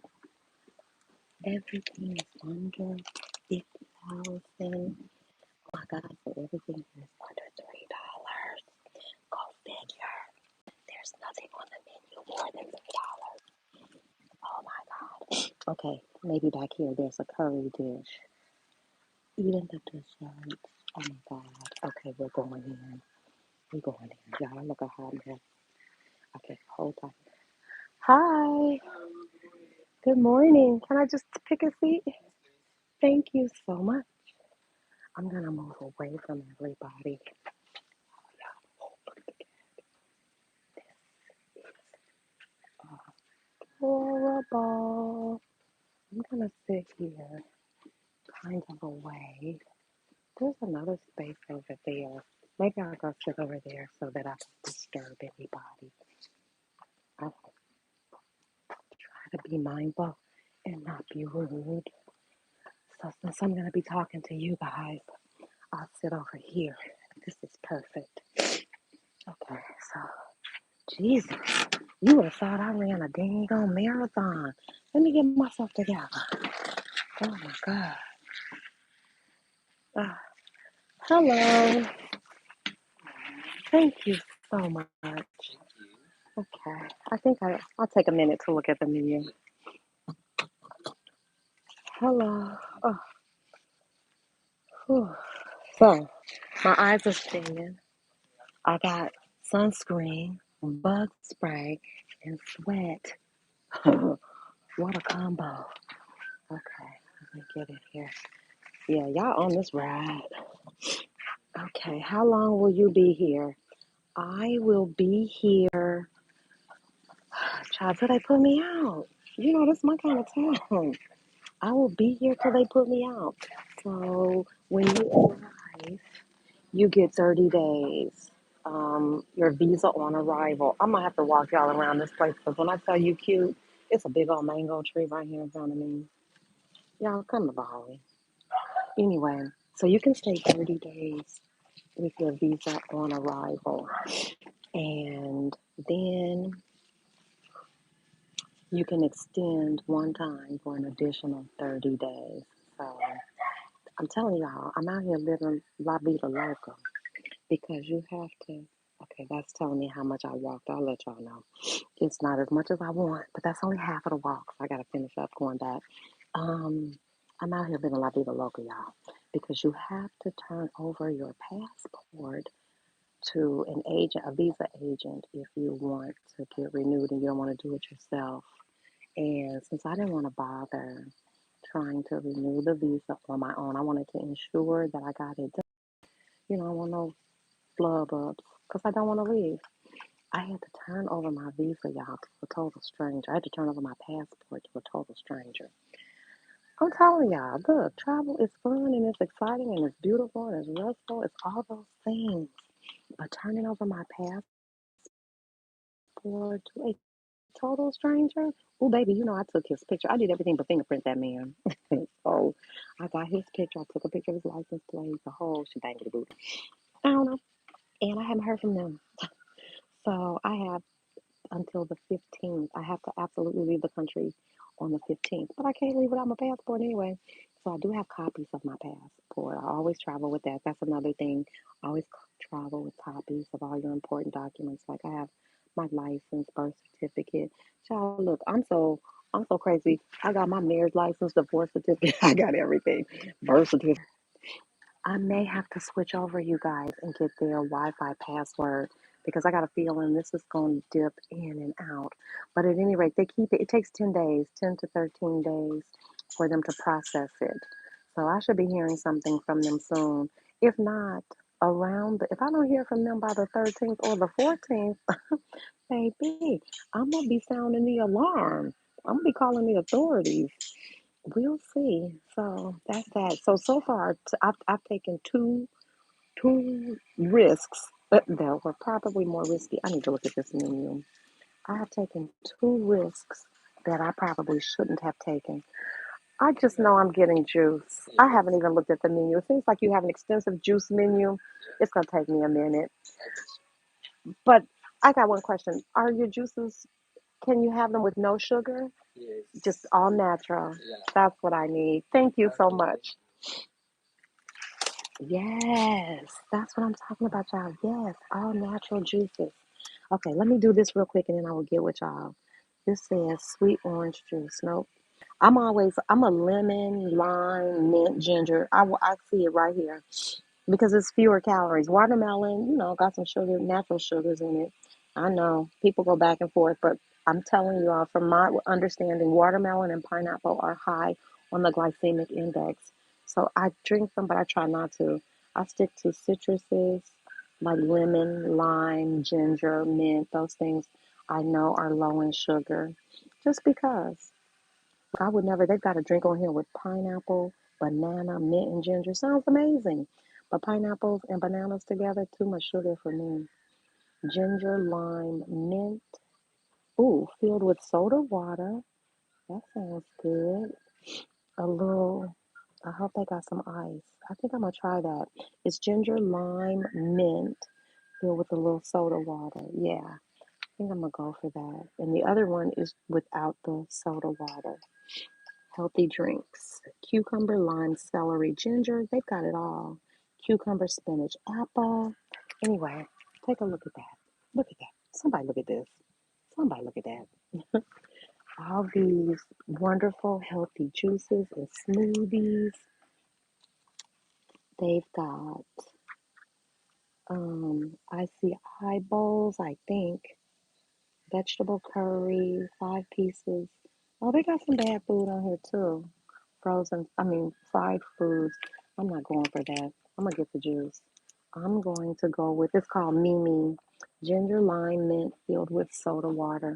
Everything is under 50,000. Oh my God, so everything is under $3. Go figure. There's nothing on the menu more than $3. Oh my God. Okay, maybe back here there's a curry dish. Even the desserts. Oh my God. Okay, we're going in. We're going in. Y'all look a hot mess. Okay, hold on. Hi. Good morning. Can I just pick a seat? Thank you so much. I'm gonna move away from everybody. Horrible. I'm gonna sit here kind of away. There's another space over there. Maybe I'll go sit over there so that I don't disturb anybody. I'll try to be mindful and not be rude. So since I'm gonna be talking to you guys, I'll sit over here. This is perfect. Okay, so Jesus, you would have thought I ran a dang on marathon. Let me get myself together. Oh my God. Uh, hello. Thank you so much. Okay. I think I'll take a minute to look at the menu. Hello. Oh, whew. So, my eyes are stinging. I got sunscreen, bug spray, and sweat. What a combo. Okay, let me get it here. Yeah, y'all on this ride. Okay, how long will you be here? I will be here. Child, till they put me out. This is my kind of town. I will be here till they put me out. So when you arrive, you get 30 days. Your visa on arrival. I'm gonna have to walk y'all around this place because when I tell you cute, it's a big old mango tree right here in front of me. Y'all come to Bali. Anyway, so you can stay 30 days with your visa on arrival. And then you can extend one time for an additional 30 days. So I'm telling y'all, I'm out here living La Vida Loca because you have to. Okay, that's telling me how much I walked. I'll let y'all know. It's not as much as I want, but that's only half of the walk. So I got to finish up going back. Um, I'm out here living La Vida Loca, y'all, because you have to turn over your passport to an agent, a visa agent, if you want to get renewed and you don't want to do it yourself. And since I didn't want to bother trying to renew the visa on my own, I wanted to ensure that I got it done. I want no flub ups because I don't want to leave. I had to turn over my visa, y'all, to a total stranger. I had to turn over my passport to a total stranger. I'm telling y'all, look, travel is fun and it's exciting and it's beautiful and it's restful. It's all those things. But turning over my passport to a total stranger, oh, baby, you know, I took his picture. I did everything but fingerprint that man. So I got his picture. I took a picture of his license plate, the whole shebang of the boot. I don't know. And I haven't heard from them. So I have until the 15th. I have to absolutely leave the country on the 15th, but I can't leave without my passport anyway. So I do have copies of my passport. I always travel with that. That's another thing. I always travel with copies of all your important documents. Like I have my license, birth certificate. Child, look, I'm so crazy. I got my marriage license, divorce certificate. I got everything. Birth certificate. I may have to switch over, you guys, and get their Wi-Fi password because I got a feeling this is going to dip in and out. But at any rate, they keep it. It takes 10 days, 10 to 13 days for them to process it. So I should be hearing something from them soon. If not, if I don't hear from them by the 13th or the 14th, baby, I'm going to be sounding the alarm. I'm going to be calling the authorities. We'll see. So that's that. So far, I've taken two risks that were probably more risky. I need to look at this menu. I have taken two risks that I probably shouldn't have taken. I just know I'm getting juice. I haven't even looked at the menu. It seems like you have an extensive juice menu. It's gonna take me a minute. But I got one question. Are your juices, can you have them with no sugar? Just all natural. That's what I need. Thank you so much. Yes, that's what I'm talking about, y'all. Yes, all natural juices. Okay, let me do this real quick and then I will get with y'all. This says sweet orange juice. Nope. I'm a lemon, lime, mint, ginger. I see it right here because it's fewer calories. Watermelon, got some sugar, natural sugars in it. I know people go back and forth, but I'm telling you all from my understanding, watermelon and pineapple are high on the glycemic index. So I drink them, but I try not to. I stick to citruses like lemon, lime, ginger, mint, those things I know are low in sugar just because. I would never, they've got a drink on here with pineapple, banana, mint, and ginger. Sounds amazing. But pineapples and bananas together, too much sugar for me. Ginger, lime, mint. Ooh, filled with soda water. That sounds good. A little, I hope they got some ice. I think I'm going to try that. It's ginger, lime, mint, filled with a little soda water. Yeah, I think I'm going to go for that. And the other one is without the soda water. Healthy drinks. Cucumber, lime, celery, ginger. They've got it all. Cucumber, spinach, apple. Anyway, take a look at that. Look at that. Somebody look at this. Somebody look at that. All these wonderful, healthy juices and smoothies. They've got, I see eye bowls, I think. Vegetable curry, 5 pieces. Oh, they got some bad food on here too. Fried foods. I'm not going for that. I'm gonna get the juice. I'm going to go with, it's called Mimi. Ginger lime mint filled with soda water.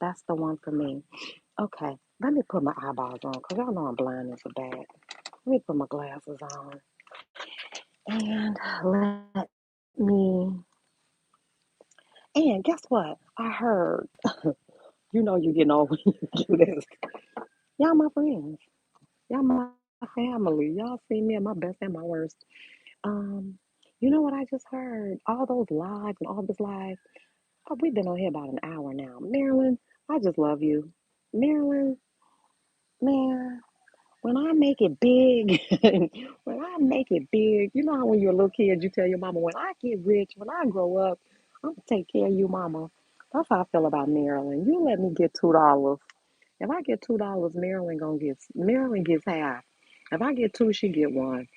That's the one for me. Okay, let me put my eyeballs on because y'all know I'm blind as a bat. Let me put my glasses on and let me. And guess what? I heard. You're getting old when you do this. Y'all my friends. Y'all my family. Y'all see me at my best and my worst. Um, you know what I just heard? All those lives and all this live. Oh, we've been on here about an hour now. Marilyn, I just love you. Marilyn, man, when I make it big, when I make it big, you know how when you're a little kid, you tell your mama, when I get rich, when I grow up, I'm gonna take care of you, mama. That's how I feel about Marilyn. You let me get $2. If I get $2, Marilyn gets half. If I get two, she get one.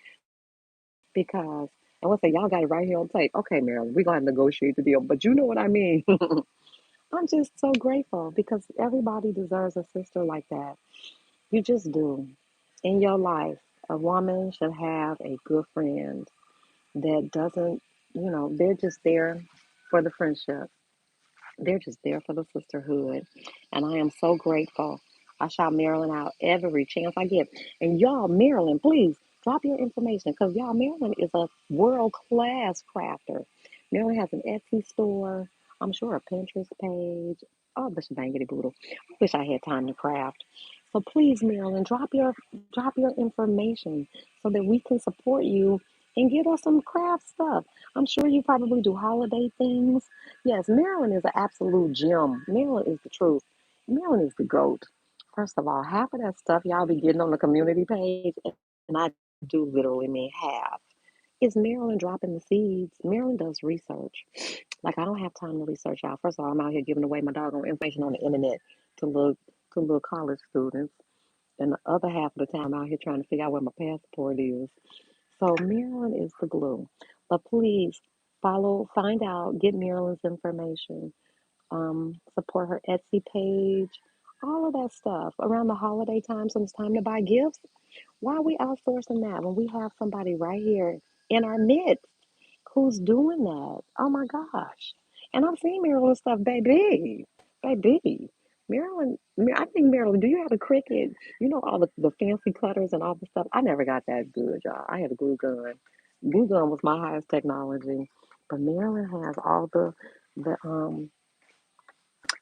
Because I want to say y'all got it right here on tape. Okay, Marilyn, we're gonna negotiate the deal. But you know what I mean. I'm just so grateful because everybody deserves a sister like that. You just do. In your life, a woman should have a good friend that doesn't, they're just there for the friendship. They're just there for the sisterhood. And I am so grateful. I shout Maryland out every chance I get. And y'all, Maryland, please drop your information because y'all, Maryland is a world class crafter. Maryland has an Etsy store. I'm sure a Pinterest page. Oh, the shebangity boodle. I wish I had time to craft. So please, Marilyn, drop your information so that we can support you and get us some craft stuff. I'm sure you probably do holiday things. Yes, Maryland is an absolute gem. Maryland is the truth. Maryland is the goat. First of all, half of that stuff y'all be getting on the community page, and I do literally mean half, is Maryland dropping the seeds. Maryland does research. Like I don't have time to research y'all. First of all, I'm out here giving away my doggone information on the internet to little college students. And the other half of the time, I'm out here trying to figure out where my passport is. So Maryland is the glue. But please find out, get Maryland's information, support her Etsy page, all of that stuff. Around the holiday times when it's time to buy gifts, why are we outsourcing that when we have somebody right here in our midst who's doing that? Oh my gosh. And I've seen Maryland stuff, baby. Baby. I think Maryland, do you have a Cricut? You know all the fancy cutters and all the stuff. I never got that good, y'all. I had a glue gun. Glue gun was my highest technology. But Maryland has all the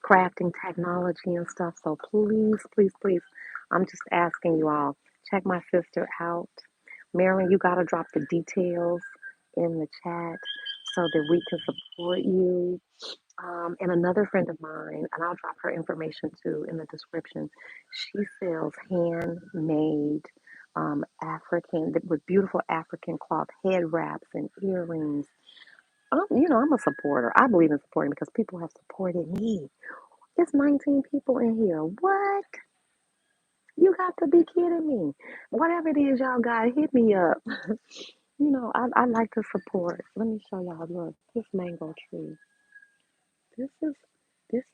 crafting technology and stuff. So please, please, please, I'm just asking you all, check my sister out. Marilyn, you got to drop the details in the chat so that we can support you. And another friend of mine, and I'll drop her information too in the description. She sells handmade African, with beautiful African cloth head wraps and earrings. I'm a supporter. I believe in supporting because people have supported me. It's 19 people in here. What? You got to be kidding me. Whatever it is y'all got, hit me up. I like to support. Let me show y'all. Look, this mango tree. This is this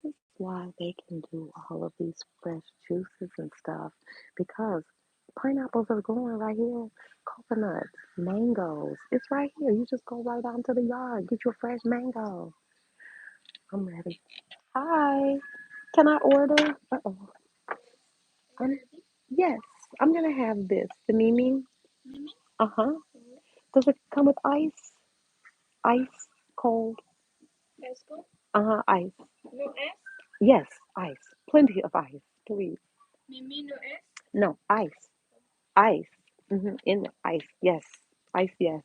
is why they can do all of these fresh juices and stuff because pineapples are growing right here. Coconuts, mangoes. It's right here. You just go right out into the yard, get your fresh mango. I'm ready. Hi. Can I order? Uh-oh. I'm, yes, I'm gonna have this. The Mimi. Uh-huh. Does it come with ice? Ice, cold. Uh-huh, ice. Yes, ice. Plenty of ice, please. No, ice. Ice. In the ice. Yes. Ice, yes.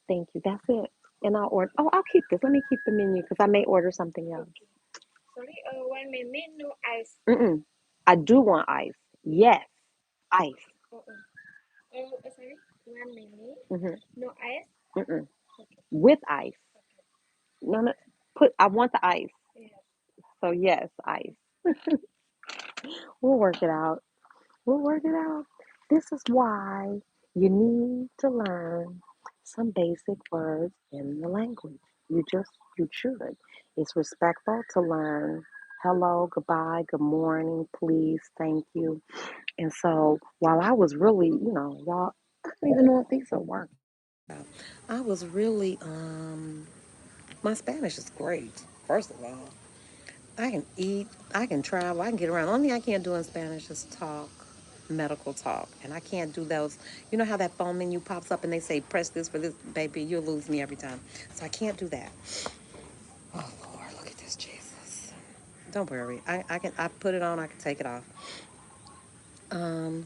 Thank you. That's it. And I'll order. Oh, I'll keep this. Let me keep the menu because I may order something else. Mm-mm. I do want ice. Yes. Ice. Mm-hmm. Mm-mm. With ice. No, no. I want the ice. So yes, ice. We'll work it out. We'll work it out. This is why you need to learn some basic words in the language. You should. It's respectful to learn hello, goodbye, good morning, please, thank you. And so while I was really, y'all, I don't even know if these will work. I was really, my Spanish is great, first of all. I can eat, I can travel, I can get around. The only thing I can't do in Spanish is talk, medical talk. And I can't do those. You know how that phone menu pops up and they say, press this for this, baby, you'll lose me every time. So I can't do that. Oh, Lord, look at this, Jesus. Don't worry. I put it on, I can take it off.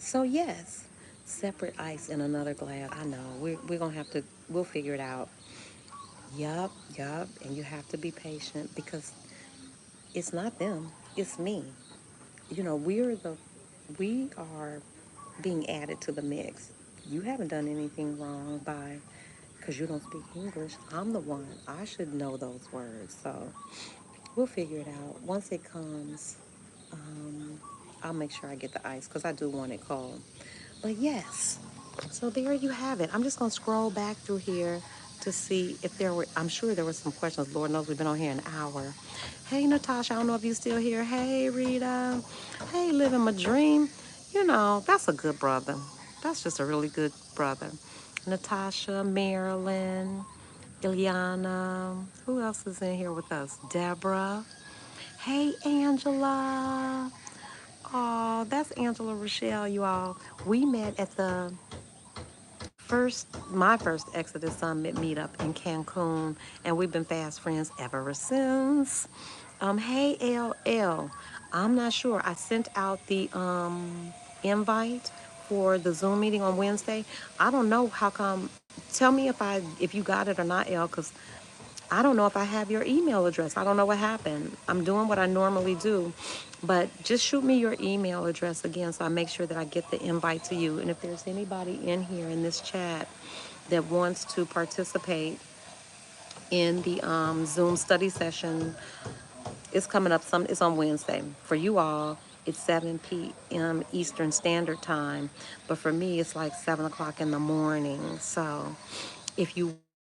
So yes, separate ice in another glass. I know, we're going to have to, we'll figure it out. Yup, yup. And you have to be patient because it's not them, it's me. We are being added to the mix. You haven't done anything wrong by because you don't speak English. I'm the one. I should know those words. So we'll figure it out. Once it comes, um, I'll make sure I get the ice because I do want it cold. But yes, so there you have it. I'm just going to scroll back through here to see if there were, I'm sure there were some questions. Lord knows we've been on here an hour. Hey, Natasha, I don't know if you're still here. Hey, Rita. Hey, living my dream. That's a good brother. That's just a really good brother. Natasha, Marilyn, Ilyana. Who else is in here with us? Deborah. Hey, Angela. Oh, that's Angela Rochelle, you all. We met at my first Exodus Summit meetup in Cancun, and we've been fast friends ever since. Hey, LL. I'm not sure. I sent out the invite for the Zoom meeting on Wednesday. I don't know how come. Tell me if you got it or not, L, because I don't know if I have your email address. I don't know what happened. I'm doing what I normally do, but just shoot me your email address again so I make sure that I get the invite to you. And if there's anybody in here in this chat that wants to participate in the Zoom study session, it's coming up. It's on Wednesday for you all. It's 7 p.m. Eastern Standard Time, but for me, it's like 7 o'clock in the morning. So if you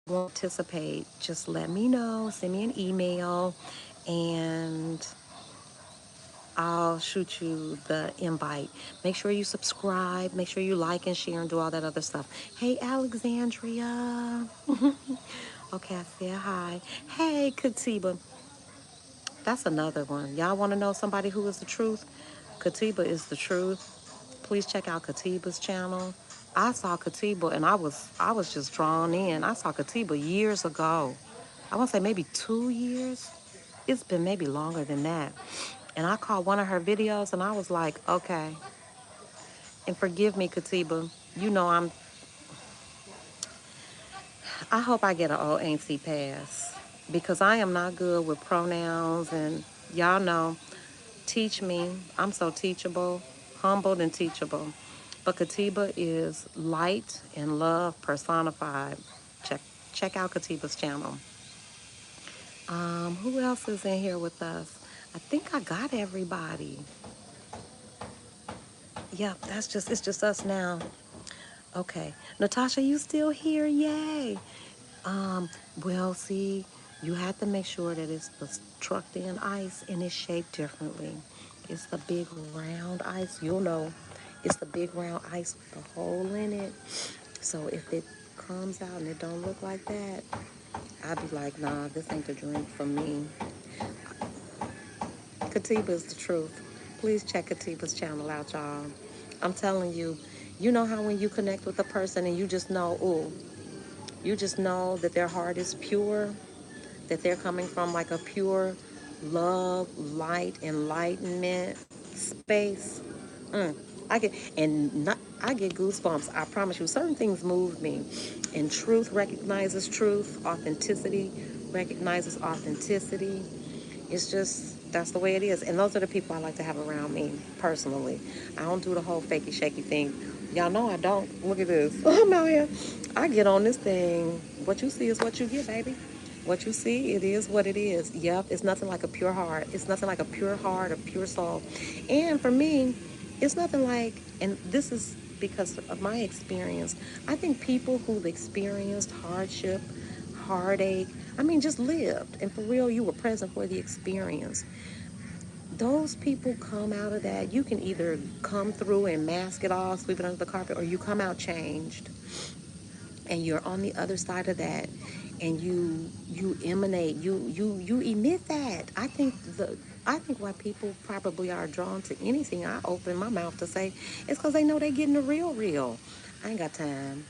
want to participate, just let me know. Send me an email, and I'll shoot you the invite. Make sure you subscribe. Make sure you like and share and do all that other stuff. Hey, Alexandria. Okay, I said hi. Hey, Katiba. That's another one. Y'all want to know somebody who is the truth? Katiba is the truth. Please check out Katiba's channel. I saw Katiba and I was just drawn in. I saw Katiba years ago. I want to say maybe 2 years. It's been maybe longer than that. And I caught one of her videos and I was like, okay. And forgive me, Katiba. You know I hope I get an old auntie pass because I am not good with pronouns, and y'all know, teach me. I'm so teachable, humbled and teachable. But Katiba is light and love personified. Check check out Katiba's channel. Who else is in here with us? I think I got everybody. Yep, it's just us now. Okay. Natasha, you still here? Yay. Um, well, see, you have to make sure that it's the trucked in ice and it's shaped differently. It's the big round ice. You'll know it's the big round ice with the hole in it. So if it comes out and it don't look like that, I'd be like, nah, this ain't the drink for me. Katiba is the truth. Please check Katiba's channel out, y'all. I'm telling you, you know how when you connect with a person and you just know, ooh, you just know that their heart is pure, that they're coming from like a pure love, light, enlightenment space. Mm, I get goosebumps. I promise you, certain things move me, and truth recognizes truth. Authenticity recognizes authenticity. It's just that's the way it is, and those are the people I like to have around me personally. I don't do the whole fakey shaky thing. Y'all know I don't. Look at this. I'm out here. I get on this thing. What you see is what you get, baby. What you see, it is what it is. Yep, it's nothing like a pure heart. It's nothing like a pure heart, a pure soul. And for me, it's nothing like, and this is because of my experience, I think people who've experienced hardship, heartache, I mean, just lived, and for real, you were present for the experience. Those people come out of that. You can either come through and mask it all, sweep it under the carpet, or you come out changed and you're on the other side of that, and you emanate, you emit that. I think why people probably are drawn to anything I open my mouth to say is because they know they're getting the real. I ain't got time.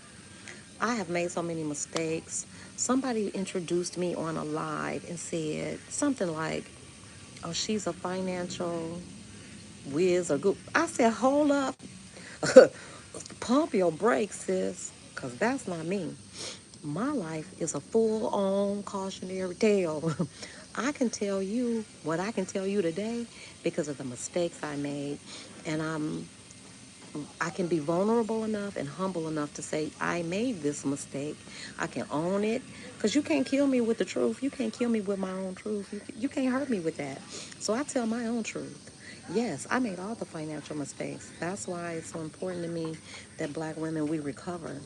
I have made so many mistakes. Somebody introduced me on a live and said something like, oh, she's a financial whiz or goop. I said, hold up. Pump your brakes, sis, because that's not me. My life is a full-on cautionary tale. I can tell you what I can tell you today because of the mistakes I made. And I can be vulnerable enough and humble enough to say, I made this mistake. I can own it. Because you can't kill me with the truth. You can't kill me with my own truth. You can't hurt me with that. So I tell my own truth. Yes, I made all the financial mistakes. That's why it's so important to me that black women, we recover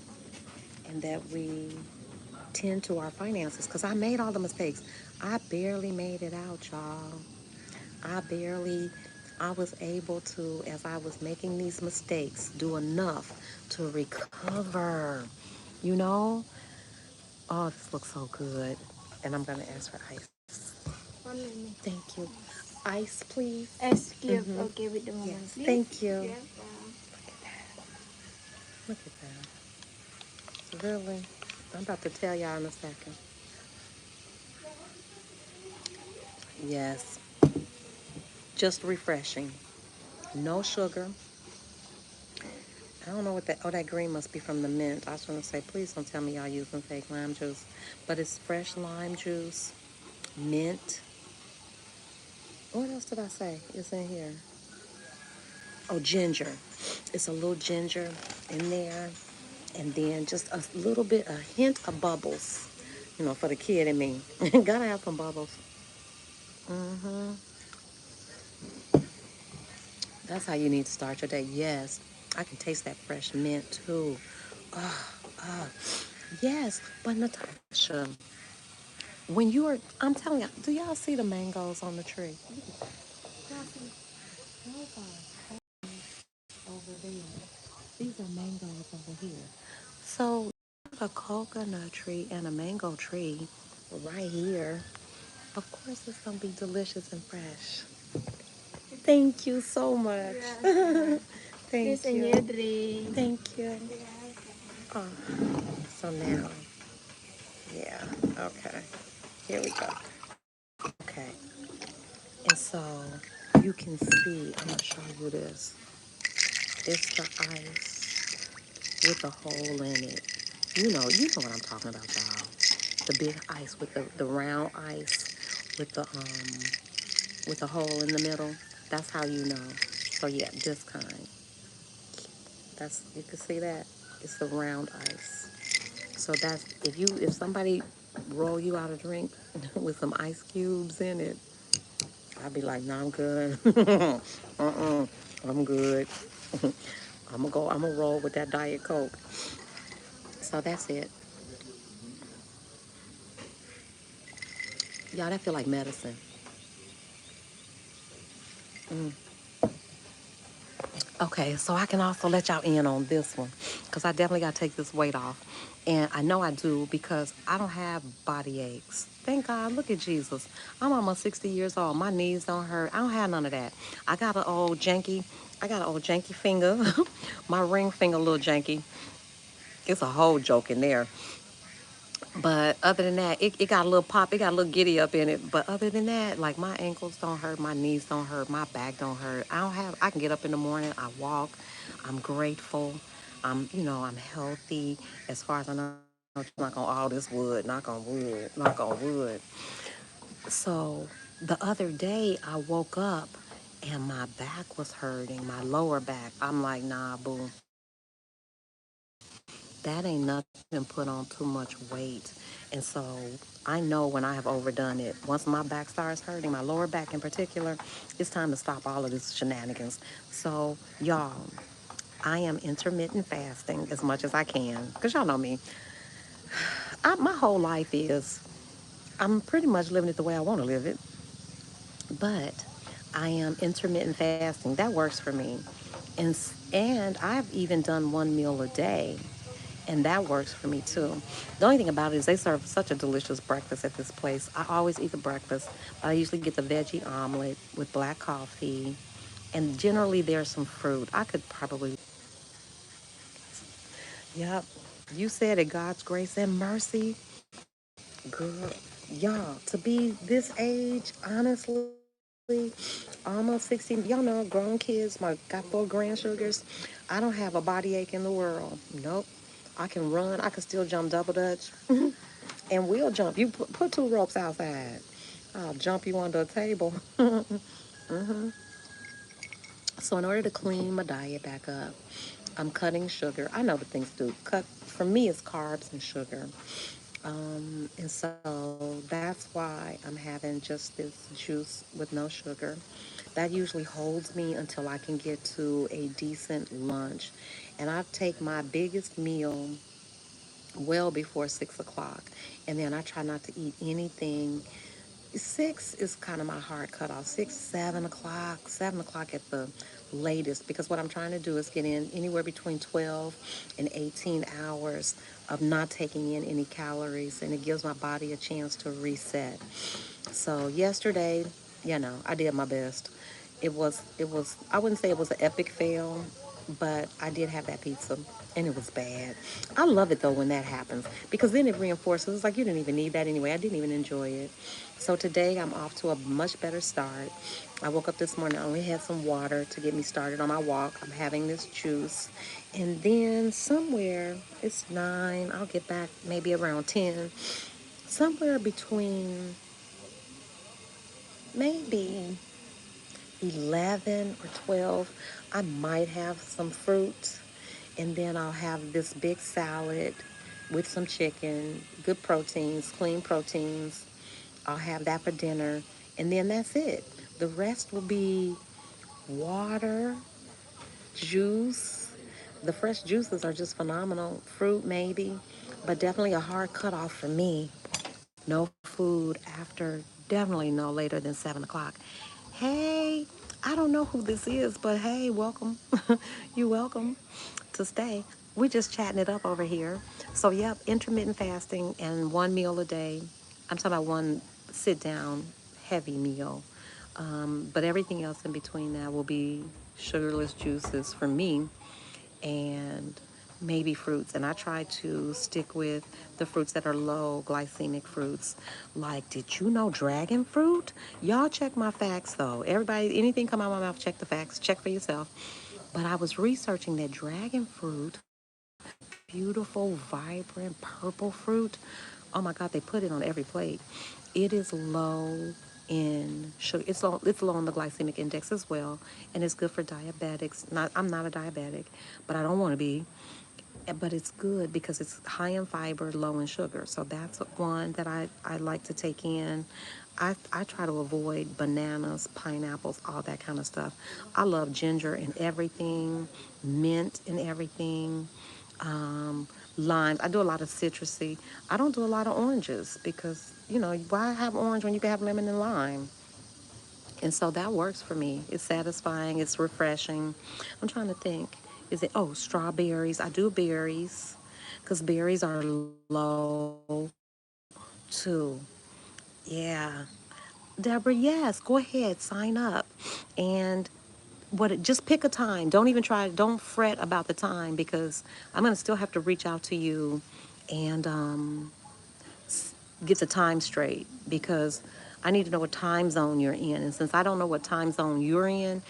and that we tend to our finances. Because I made all the mistakes. I barely made it out, y'all. I barely, I was able to, as I was making these mistakes, do enough to recover. You know? Oh, this looks so good. And I'm going to ask for ice. 1 minute. Thank you. ice, please. Ice cube. Okay, with the moment, Yes, please. thank you. Yes. Look at that. It's really, I'm about to tell y'all in a second. Yes, just refreshing. No sugar. I don't know what that, oh, that green must be from the mint. I was going to say, please don't tell me y'all using fake lime juice. But it's fresh lime juice, mint. What else did I say is in here? Oh, ginger. It's a little ginger in there. And then just a little bit, a hint of bubbles. You know, for the kid in me. Gotta have some bubbles. Hmm. That's how you need to start your day. Yes, I can taste that fresh mint too. Oh, oh. Yes, but Natasha, when you are, I'm telling you, do y'all see the mangoes on the tree? Y'all see those are over there. These are mangoes over here. So, a coconut tree and a mango tree right here. Of course, it's gonna be delicious and fresh. Thank you so much. Yes. Please Thank enjoy you. your drink. Thank you. Yes. Oh, so now, yeah, okay. Here we go. Okay. And so you can see, I'm gonna show you this. It's the ice with a hole in it. You know what I'm talking about, y'all. The big ice with the round ice with the hole in the middle. That's how you know. So yeah, this kind. That's you can see that. It's the round ice. So that's if somebody roll you out a drink with some ice cubes in it, I'd be like, no, I'm good. I'm good. I'm gonna roll with that Diet Coke. So that's it. Y'all, that feel like medicine. Okay, so I can also let y'all in on this one because I definitely got to take this weight off. And I know I do because I don't have body aches. Thank God. Look at Jesus. I'm almost 60 years old. My knees don't hurt. I don't have none of that. I got an old janky finger. My ring finger a little janky. It's a whole joke in there. But other than that, it got a little pop, it got a little giddy up in it. But other than that, like my ankles don't hurt, my knees don't hurt, my back don't hurt. I can get up in the morning, I walk, I'm grateful, I'm healthy. As far as I know, knock on all this wood, knock on wood, knock on wood. So the other day I woke up and my back was hurting, my lower back. I'm like, nah, boo, that ain't nothing put on too much weight. And so I know when I have overdone it. Once my back starts hurting, my lower back in particular, it's time to stop all of this shenanigans. So, y'all, I am intermittent fasting as much as I can. Because y'all know me. My whole life is, I'm pretty much living it the way I want to live it. But I am intermittent fasting. That works for me. And I've even done one meal a day, and that works for me too. The only thing about it is they serve such a delicious breakfast at this place. I always eat the breakfast, but I usually get the veggie omelet with black coffee, and generally there's some fruit. I could probably, yep. You said it, God's grace and mercy, girl. Y'all, to be this age, honestly, almost 16. Y'all know, grown kids. Got 4 grandsugars. I don't have a body ache in the world. Nope. I can run. I can still jump double dutch. And we'll jump. You put 2 ropes outside. I'll jump you under a table. So in order to clean my diet back up, I'm cutting sugar. I know the things to do. Cut for me it's carbs and sugar. And so that's why I'm having just this juice with no sugar. That usually holds me until I can get to a decent lunch. And I take my biggest meal well before 6 o'clock. And then I try not to eat anything. 6 is kind of my hard cutoff. 6, 7 o'clock, 7 o'clock at the latest. Because what I'm trying to do is get in anywhere between 12 and 18 hours of not taking in any calories, and it gives my body a chance to reset. So yesterday, I did my best. It was I wouldn't say it was an epic fail, but I did have that pizza and it was bad. I love it though when that happens because then it reinforces it's like you didn't even need that anyway. I didn't even enjoy it. So today I'm off to a much better start. I woke up this morning, I only had some water to get me started on my walk. I'm having this juice. And then somewhere it's 9, I'll get back maybe around 10. Somewhere between maybe 11 or 12, I might have some fruit. And then I'll have this big salad with some chicken, good proteins, clean proteins. I'll have that for dinner. And then that's it. The rest will be water, juice. The fresh juices are just phenomenal. Fruit, maybe, but definitely a hard cutoff for me. No food after definitely no later than 7 o'clock. Hey, I don't know who this is, but hey, welcome. You welcome to stay. We're just chatting it up over here. So, yep, intermittent fasting and one meal a day. I'm talking about one sit down heavy meal. But everything else in between that will be sugarless juices for me and maybe fruits. And I try to stick with the fruits that are low glycemic fruits. Like, did you know dragon fruit? Y'all check my facts though. Everybody, anything come out of my mouth, check the facts, check for yourself. But I was researching that dragon fruit, beautiful, vibrant purple fruit. Oh my God, they put it on every plate. It is low in sugar. It's low on the glycemic index as well, and it's good for diabetics. Not, I'm not a diabetic, but I don't want to be. But it's good because it's high in fiber, low in sugar. So that's one that I like to take in. I try to avoid bananas, pineapples, all that kind of stuff. I love ginger in everything, mint in everything, um, limes. I do a lot of citrusy. I don't do a lot of oranges because, why have orange when you can have lemon and lime? And so that works for me. It's satisfying, it's refreshing. I'm trying to think. Strawberries. I do berries because berries are low too. Yeah. Deborah, yes, go ahead, sign up. And just pick a time. Don't fret about the time because I'm going to still have to reach out to you and get the time straight because I need to know what time zone you're in. And since I don't know what time zone you're in,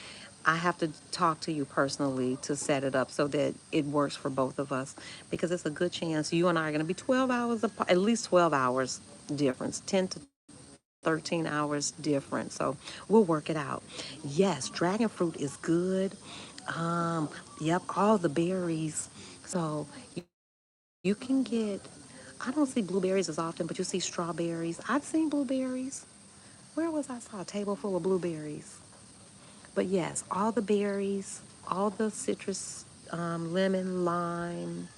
I have to talk to you personally to set it up so that it works for both of us because it's a good chance you and I are going to be 12 hours apart, at least 12 hours difference, 10 to 13 hours different. So we'll work it out. Yes, dragon fruit is good. Yep, all the berries. So you can get, I don't see blueberries as often, but you see strawberries. I've seen blueberries. Where was I saw a table full of blueberries? But yes, all the berries, all the citrus, lemon, lime,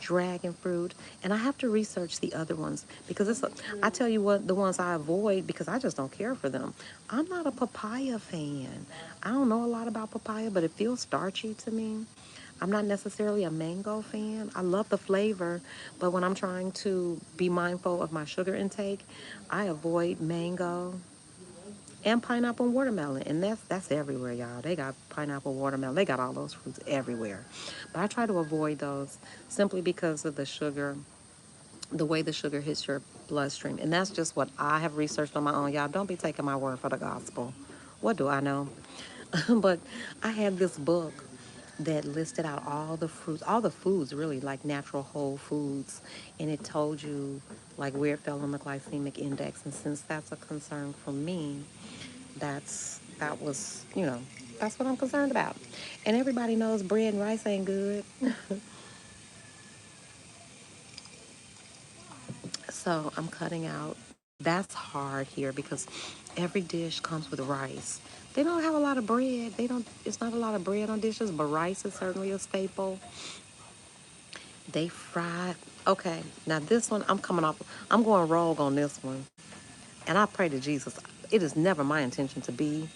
dragon fruit, and I have to research the other ones because I tell you what, the ones I avoid because I just don't care for them. I'm not a papaya fan. I don't know a lot about papaya, but it feels starchy to me. I'm not necessarily a mango fan. I love the flavor, but when I'm trying to be mindful of my sugar intake, I avoid mango and pineapple and watermelon. And that's everywhere, y'all. They got pineapple, watermelon. They got all those fruits everywhere. But I try to avoid those simply because of the sugar, the way the sugar hits your bloodstream. And that's just what I have researched on my own. Y'all, don't be taking my word for the gospel. What do I know? But I had this book that listed out all the fruits, all the foods really, like natural whole foods, and it told you like where it fell on the glycemic index. And since that's a concern for me, that was, that's what I'm concerned about. And everybody knows bread and rice ain't good. So I'm cutting out. That's hard here because every dish comes with rice. They don't have a lot of bread. They don't It's not a lot of bread on dishes, but rice is certainly a staple. They fry. Okay, now this one I'm going rogue on this one. And I pray to Jesus. It is never my intention to be,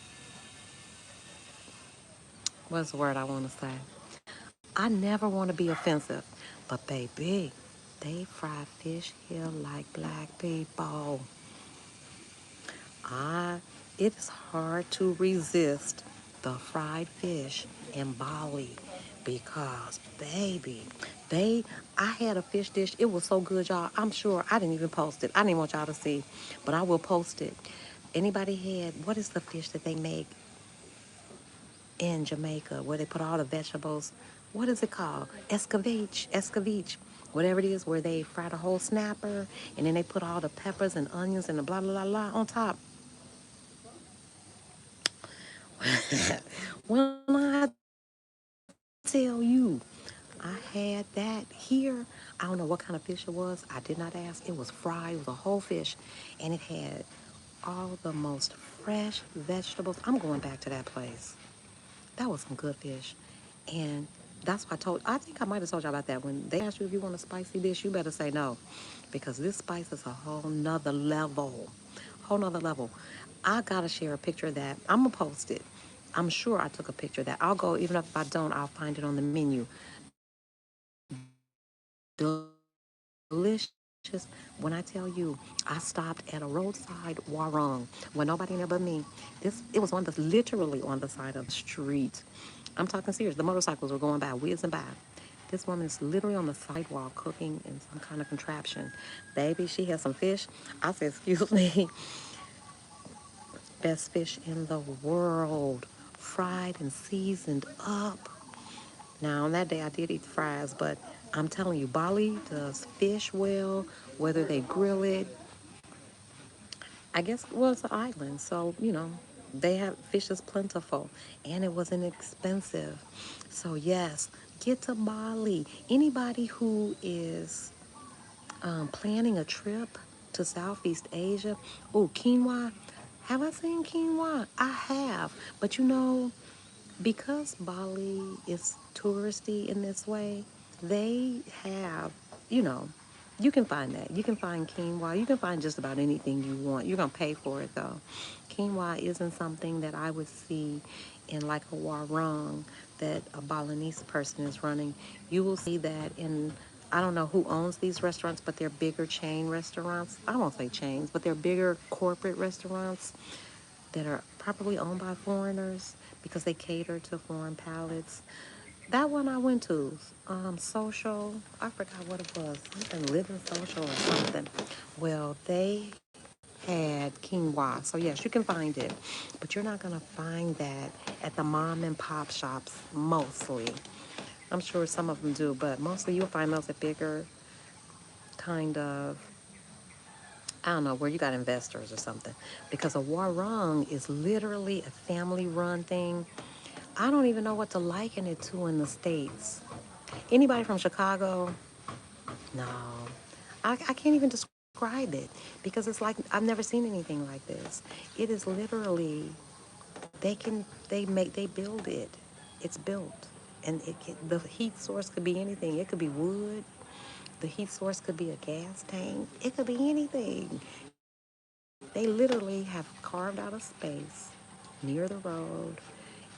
what's the word I want to say? I never want to be offensive. But baby, they fry fish here like black people. I It is hard to resist the fried fish in Bali because, baby, they, I had a fish dish. It was so good, y'all. I'm sure I didn't even post it. I didn't want y'all to see, but I will post it. Anybody had, what is the fish that they make in Jamaica where they put all the vegetables? What is it called? Escovitch, whatever it is, where they fry the whole snapper and then they put all the peppers and onions and the blah, blah, blah, blah on top. When I tell you, I had that here. I don't know what kind of fish it was. I did not ask. It was fried. It was a whole fish, and it had all the most fresh vegetables. I'm going back to that place. That was some good fish, and that's why I told. I think I might have told y'all about that when they asked you if you want a spicy dish. You better say no, because this spice is a whole nother level. Whole nother level. I gotta share a picture of that. I'm gonna post it. I'm sure I took a picture of that. I'll go, even if I don't, I'll find it on the menu. Delicious. When I tell you, I stopped at a roadside warung when nobody in there but me. It was on the literally on the side of the street. I'm talking serious. The motorcycles were going by, whizzing by. This woman is literally on the sidewalk cooking in some kind of contraption. Baby, she had some fish. I said, excuse me, best fish in the world, fried and seasoned up. Now, on that day, I did eat the fries, but I'm telling you, Bali does fish well, whether they grill it. I guess, well, it's an island, so, they have fish is plentiful, and it wasn't expensive. So, yes, get to Bali. Anybody who is planning a trip to Southeast Asia, oh, quinoa. Have I seen quinoa? I have. But because Bali is touristy in this way, they have, you know, you can find that. You can find quinoa. You can find just about anything you want. You're going to pay for it, though. Quinoa isn't something that I would see in like a warung that a Balinese person is running. You will see that in, I don't know who owns these restaurants, but they're bigger chain restaurants. I won't say chains, but they're bigger corporate restaurants that are probably owned by foreigners because they cater to foreign palates. That one I went to, social, I forgot what it was, something living social or something. Well, they had quinoa. So yes, you can find it, but you're not gonna find that at the mom and pop shops mostly. I'm sure some of them do, but mostly you'll find those at bigger kind of, I don't know, where you got investors or something. Because a warung is literally a family run thing. I don't even know what to liken it to in the States. Anybody from Chicago? No. I can't even describe it because it's like I've never seen anything like this. It is literally they build it. It's built. And the heat source could be anything. It could be wood. The heat source could be a gas tank. It could be anything. They literally have carved out a space near the road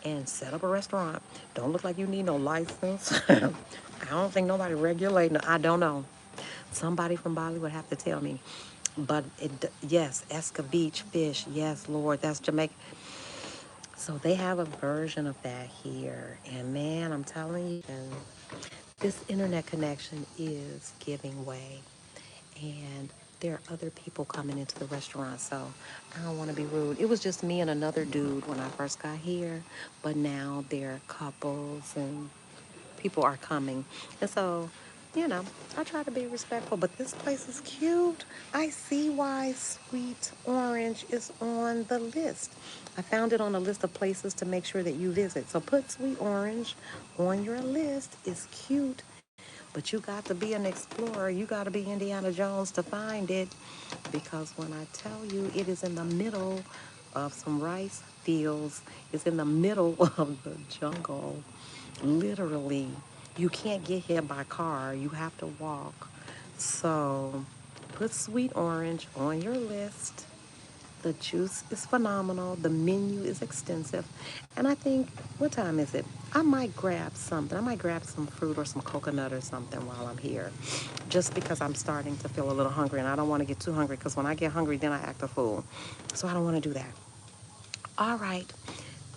and set up a restaurant. Don't look like you need no license. I don't think nobody regulating it. I don't know. Somebody from Bali would have to tell me. But yes, escovitch fish. Yes, Lord, that's Jamaican. So they have a version of that here. And man, I'm telling you, and this internet connection is giving way. And there are other people coming into the restaurant, so I don't want to be rude. It was just me and another dude when I first got here, but now there are couples and people are coming. And so, you know, I try to be respectful, but this place is cute. I see why Sweet Orange is on the list. I found it on a list of places to make sure that you visit. So put Sweet Orange on your list. It's cute. But you got to be an explorer. You got to be Indiana Jones to find it. Because when I tell you it is in the middle of some rice fields, it's in the middle of the jungle. Literally, you can't get here by car. You have to walk. So put Sweet Orange on your list. The juice is phenomenal. The menu is extensive. And I think, what time is it? I might grab something. I might grab some fruit or some coconut or something while I'm here. Just because I'm starting to feel a little hungry and I don't want to get too hungry because when I get hungry, then I act a fool. So I don't want to do that. All right.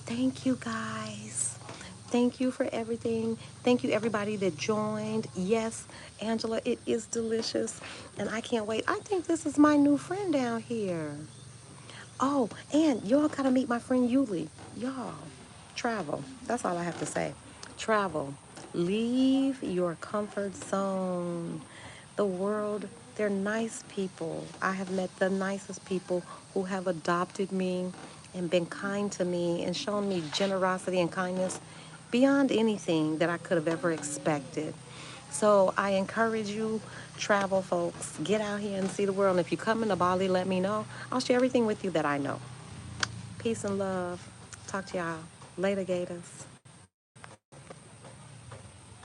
Thank you guys. Thank you for everything. Thank you everybody that joined. Yes, Angela, it is delicious. And I can't wait. I think this is my new friend down here. Oh, and y'all gotta meet my friend Yuli. Y'all, travel. That's all I have to say. Travel. Leave your comfort zone. The world, they're nice people. I have met the nicest people who have adopted me and been kind to me and shown me generosity and kindness beyond anything that I could have ever expected. So I encourage you, travel folks, get out here and see the world. And if you come into Bali, let me know. I'll share everything with you that I know. Peace and love. Talk to y'all later, Gators.